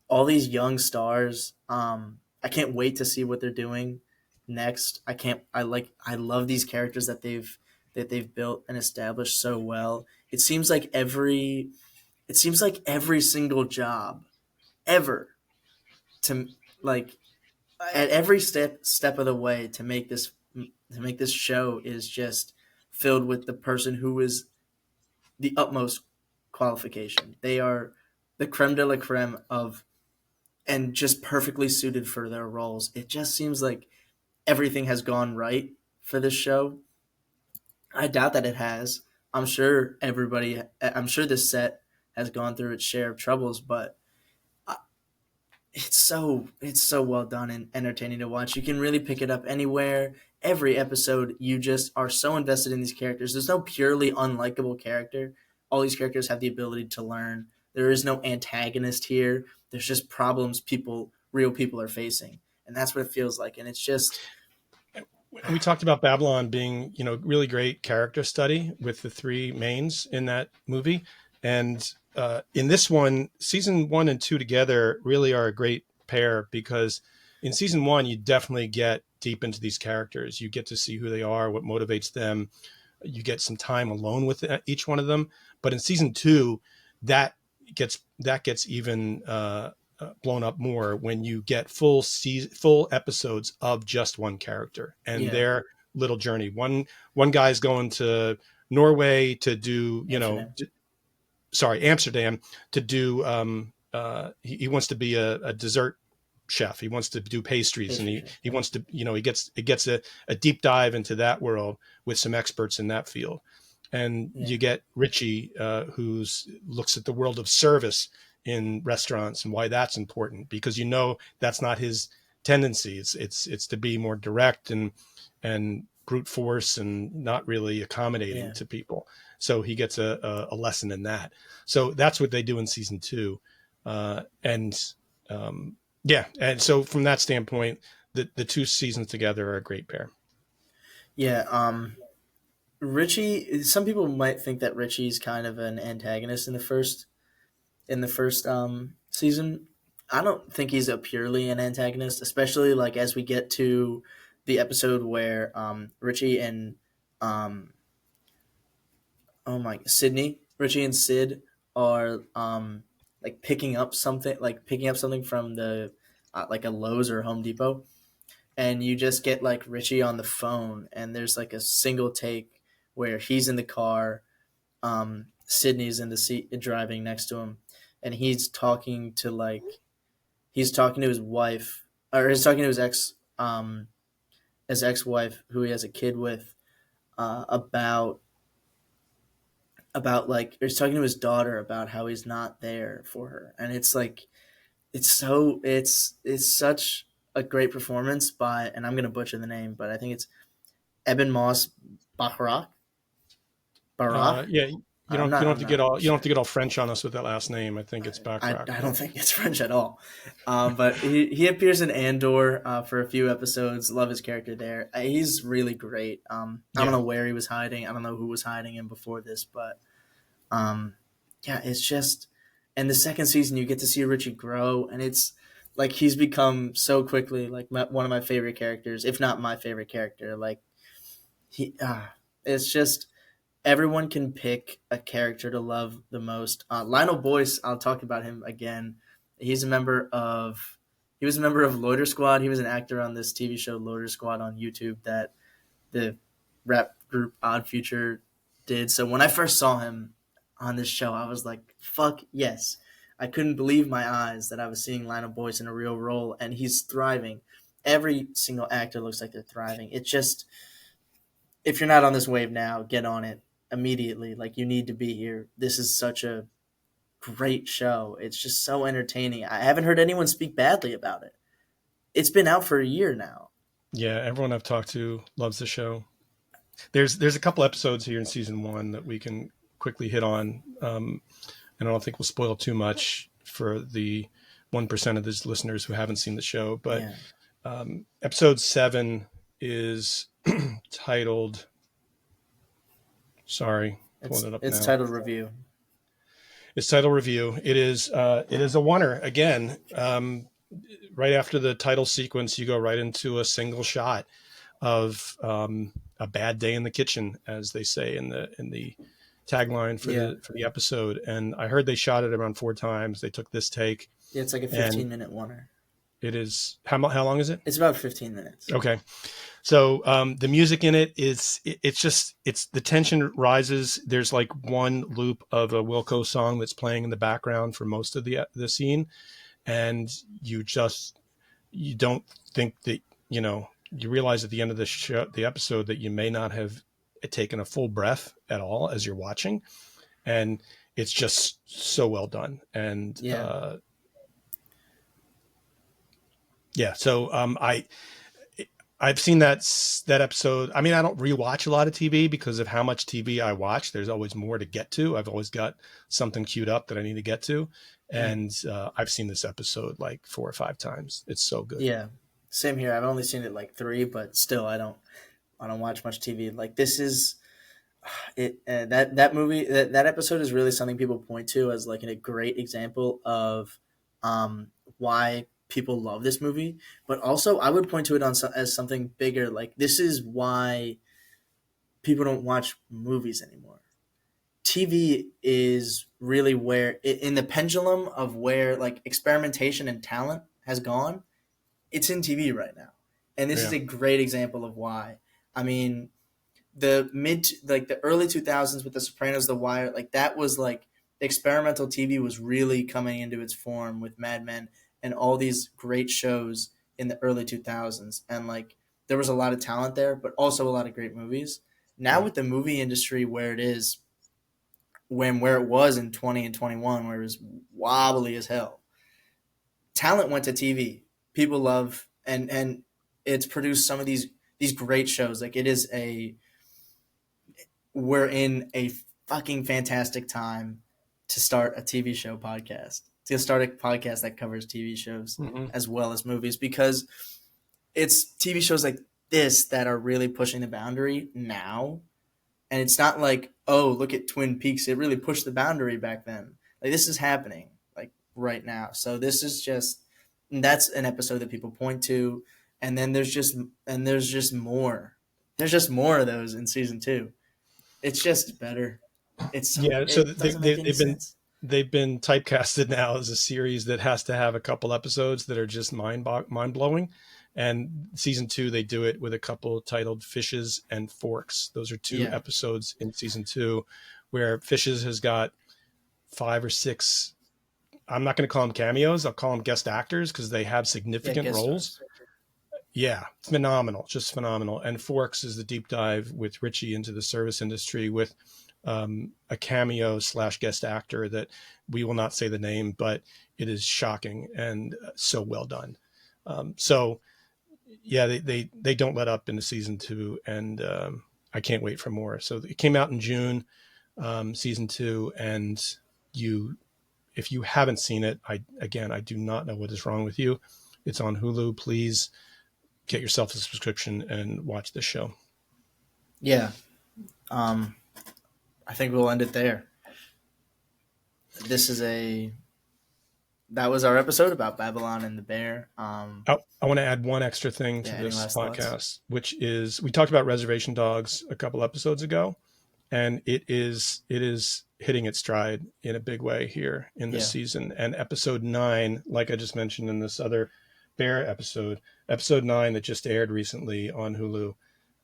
Speaker 1: all these young stars. I can't wait to see what they're doing next. I love these characters that they've built and established so well. It seems like every single job ever to like at every step of the way to make this show is just filled with the person who is the utmost qualification. They are the creme de la creme of and just perfectly suited for their roles. It just seems like everything has gone right for this show. I doubt that it has. I'm sure this set has gone through its share of troubles, but it's so well done and entertaining to watch. You can really pick it up anywhere. Every episode, you just are so invested in these characters. There's no purely unlikable character. All these characters have the ability to learn. There is no antagonist here. There's just problems real people are facing, and that's what it feels like. And it's just
Speaker 2: We talked about Babylon being, really great character study with the 3 mains in that movie. And in this one, season 1 and 2 together really are a great pair, because in season 1, you definitely get deep into these characters. You get to see who they are, what motivates them. You get some time alone with each one of them. But in season 2, that gets even blown up more when you get full episodes of just one character and
Speaker 1: yeah,
Speaker 2: their little journey. One guy's going to Norway to do,
Speaker 1: Amsterdam.
Speaker 2: Amsterdam to do he wants to be a dessert chef. He wants to do pastries, and
Speaker 1: Pastry chef.
Speaker 2: he wants to, he gets a deep dive into that world with some experts in that field. And
Speaker 1: Yeah.
Speaker 2: you get Richie, who's looks at the world of service in restaurants and why that's important, because that's not his tendency. It's to be more direct and brute force and not really accommodating
Speaker 1: Yeah.
Speaker 2: to people. So he gets a lesson in that. So that's what they do in season 2. And yeah, and so from that standpoint, the 2 seasons together are a great pair.
Speaker 1: Yeah. Richie. Some people might think that Richie's kind of an antagonist in the first season. I don't think he's a purely an antagonist, especially like as we get to the episode where Richie and um, oh my Richie and Sid are like picking up something from the like a Lowe's or Home Depot, and you just get like Richie on the phone, and there's like a single take where he's in the car, Sydney's in the seat driving next to him, and he's talking to his wife, or he's talking to his ex wife who he has a kid with, about like, or he's talking to his daughter about how he's not there for her, and it's like it's such a great performance by, and I'm gonna butcher the name, but I think it's Eben Moss Bacharach. Barach.
Speaker 2: Yeah, you don't have
Speaker 1: I'm
Speaker 2: to get
Speaker 1: not
Speaker 2: all
Speaker 1: sure.
Speaker 2: French on us with that last name. I think it's Baccarat.
Speaker 1: I
Speaker 2: Yeah.
Speaker 1: don't think it's French at all. But he appears in Andor for a few episodes. Love his character there. He's really great. I don't
Speaker 2: Yeah.
Speaker 1: know where he was hiding. I don't know who was hiding him before this, but um, yeah, it's just. And the second season, you get to see Richie grow, and it's like he's become so quickly like one of my favorite characters, if not my favorite character. Like he, it's just everyone can pick a character to love the most. Lionel Boyce, I'll talk about him again. He's a member of he was a member of Loiter Squad. He was an actor on this TV show Loiter Squad on YouTube that the rap group Odd Future did. So when I first saw him on this show, I was like, "Fuck yes!" I couldn't believe my eyes that I was seeing Lionel Boyce in a real role, and he's thriving. Every single actor looks like they're thriving. It's just, if you're not on this wave now, get on it immediately. Like, you need to be here. This is such a great show. It's just so entertaining. I haven't heard anyone speak badly about it. It's been out for a year now.
Speaker 2: Yeah, everyone I've talked to loves the show. There's a couple episodes here in season 1 that we can quickly hit on, and I don't think we'll spoil too much for the 1% of these listeners who haven't seen the show. But
Speaker 1: Yeah,
Speaker 2: episode 7 is titled. Sorry, pulling it up
Speaker 1: it's
Speaker 2: now.
Speaker 1: titled Review.
Speaker 2: It's title review. It is a oneer again. Right after the title sequence, you go right into a single shot of a bad day in the kitchen, as they say in the tagline for
Speaker 1: Yeah,
Speaker 2: the episode. And I heard they shot it around 4 times. They took this take,
Speaker 1: yeah, it's like a
Speaker 2: and
Speaker 1: 15-minute oneer.
Speaker 2: it is how long is it?
Speaker 1: It's about 15 minutes.
Speaker 2: Okay. So the music in it is it's the tension rises. There's like one loop of a Wilco song that's playing in the background for most of the scene, and you don't think that you realize at the end of the episode that you may not have taken a full breath at all as you're watching, and it's just so well done. And
Speaker 1: Yeah,
Speaker 2: yeah, so I've seen that episode. I mean, I don't rewatch a lot of TV because of how much TV I watch. There's always more to get to. I've always got something queued up that I need to get to, and I've seen this episode like 4 or 5 times. It's so good.
Speaker 1: yeah. Same here. I've only seen it like 3, but still, I don't watch much TV. Like, this is it. That movie, that episode is really something people point to as like a great example of why people love this movie. But also, I would point to it as something bigger. Like, this is why people don't watch movies anymore. TV is really where, in the pendulum of where like experimentation and talent has gone, it's in TV right now. And this is
Speaker 2: Yeah,
Speaker 1: a great example of why. I mean, the early 2000s with The Sopranos, The Wire, like that was like experimental TV was really coming into its form with Mad Men and all these great shows in the early 2000s. And like there was a lot of talent there, but also a lot of great movies. Now
Speaker 2: Yeah.
Speaker 1: with the movie industry where it is, where it was in 20 and 21, where it was wobbly as hell, talent went to TV. People love and it's produced some of these great shows. Like it is a we're in a fucking fantastic time to start a TV show podcast. To start a podcast that covers TV shows
Speaker 2: Hmm.
Speaker 1: as well as movies because it's TV shows like this that are really pushing the boundary now. And it's not like, oh, look at Twin Peaks. It really pushed the boundary back then. Like this is happening like right now. So this is just that's an episode that people point to, and then there's just more. There's just more of those in season 2. It's just better.
Speaker 2: Yeah. So
Speaker 1: It doesn't make any sense.
Speaker 2: they've been typecasted now as a series that has to have a couple episodes that are just mind blowing. And season 2, they do it with a couple titled Fishes and Forks. Those are 2
Speaker 1: Yeah.
Speaker 2: episodes in season 2 where Fishes has got 5 or 6. I'm not going to call them cameos. I'll call them guest actors because they have significant
Speaker 1: guest
Speaker 2: roles.
Speaker 1: stars.
Speaker 2: Yeah, phenomenal, just phenomenal. And Forks is the deep dive with Richie into the service industry with a cameo / guest actor that we will not say the name, but it is shocking and so well done. So yeah, they don't let up into season 2, and I can't wait for more. So it came out in June, season 2, and if you haven't seen it, I do not know what is wrong with you. It's on Hulu. Please get yourself a subscription and watch this show.
Speaker 1: Yeah. I think we'll end it there. That was our episode about Babylon and the Bear.
Speaker 2: I want to add one extra thing to this podcast, which is we talked about Reservation Dogs a couple episodes ago, and it is hitting its stride in a big way here in this season. And episode 9, like I just mentioned in this other Bear episode 9 that just aired recently on Hulu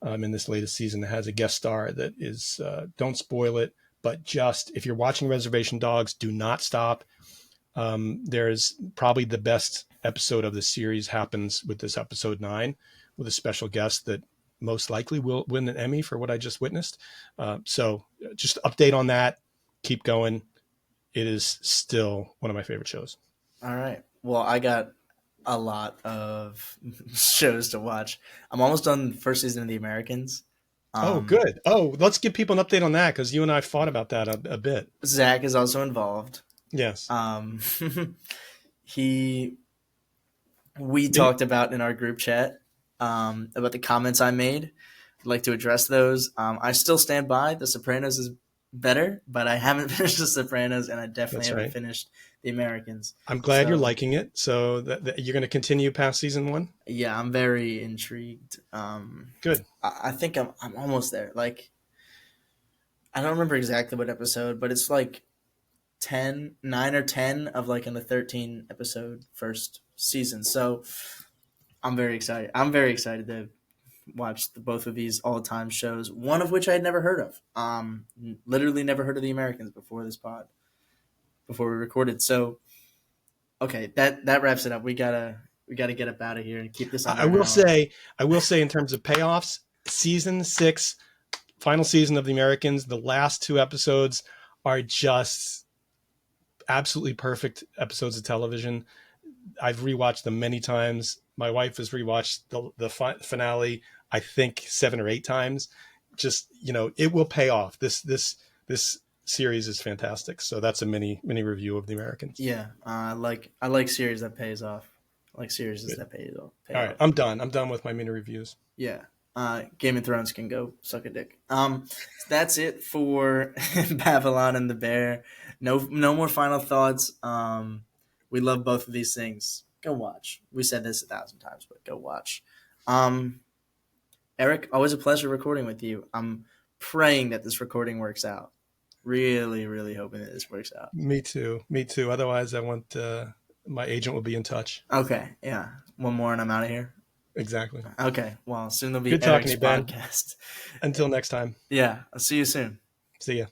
Speaker 2: in this latest season, has a guest star that is, don't spoil it, but just if you're watching Reservation Dogs, do not stop. There's probably the best episode of the series happens with this episode 9 with a special guest that most likely will win an Emmy for what I just witnessed. So just update on that. Keep going. It is still one of my favorite shows.
Speaker 1: All right. Well, I got a lot of shows to watch. I'm almost done the first season of The Americans.
Speaker 2: Oh, good. Oh, let's give people an update on that because you and I fought about that a bit.
Speaker 1: Zach is also involved.
Speaker 2: Yes.
Speaker 1: We talked about in our group chat about the comments I made. I'd like to address those. I still stand by The Sopranos is better, but I haven't finished The Sopranos, and I definitely haven't finished The Americans.
Speaker 2: I'm glad you're liking it. So that you're going to continue past season 1?
Speaker 1: Yeah, I'm very intrigued.
Speaker 2: Good.
Speaker 1: I think I'm almost there. Like, I don't remember exactly what episode, but it's like 9 or 10 of like in the 13 episode first season. So I'm very excited. I'm very excited to watch both of these all-time shows, one of which I had never heard of. Literally never heard of The Americans before we recorded. So okay, that wraps it up. We gotta get up out of here and keep this on.
Speaker 2: I will say in terms of payoffs, season 6, final season of The Americans, the last 2 episodes are just absolutely perfect episodes of television. I've rewatched them many times. My wife has rewatched the finale, I think 7 or 8 times. Just, it will pay off. This series is fantastic. So that's a mini review of The Americans.
Speaker 1: Yeah, I like series that pays off. I like series that pays off.
Speaker 2: All right, I'm done with my mini reviews.
Speaker 1: Yeah. Game of Thrones can go suck a dick. That's it for Babylon and the Bear. No more final thoughts. We love both of these things. Go watch. We said this 1,000 times, but go watch. Eric, always a pleasure recording with you. I'm praying that this recording works out. Really, really hoping that this works out.
Speaker 2: Me too. Otherwise, I want my agent will be in touch.
Speaker 1: Okay, yeah. One more and I'm out of here.
Speaker 2: Exactly.
Speaker 1: Okay, well, soon there'll be
Speaker 2: Good
Speaker 1: Eric's
Speaker 2: talking to you, Ben.
Speaker 1: podcast.
Speaker 2: Until next time.
Speaker 1: Yeah, I'll see you soon.
Speaker 2: See ya.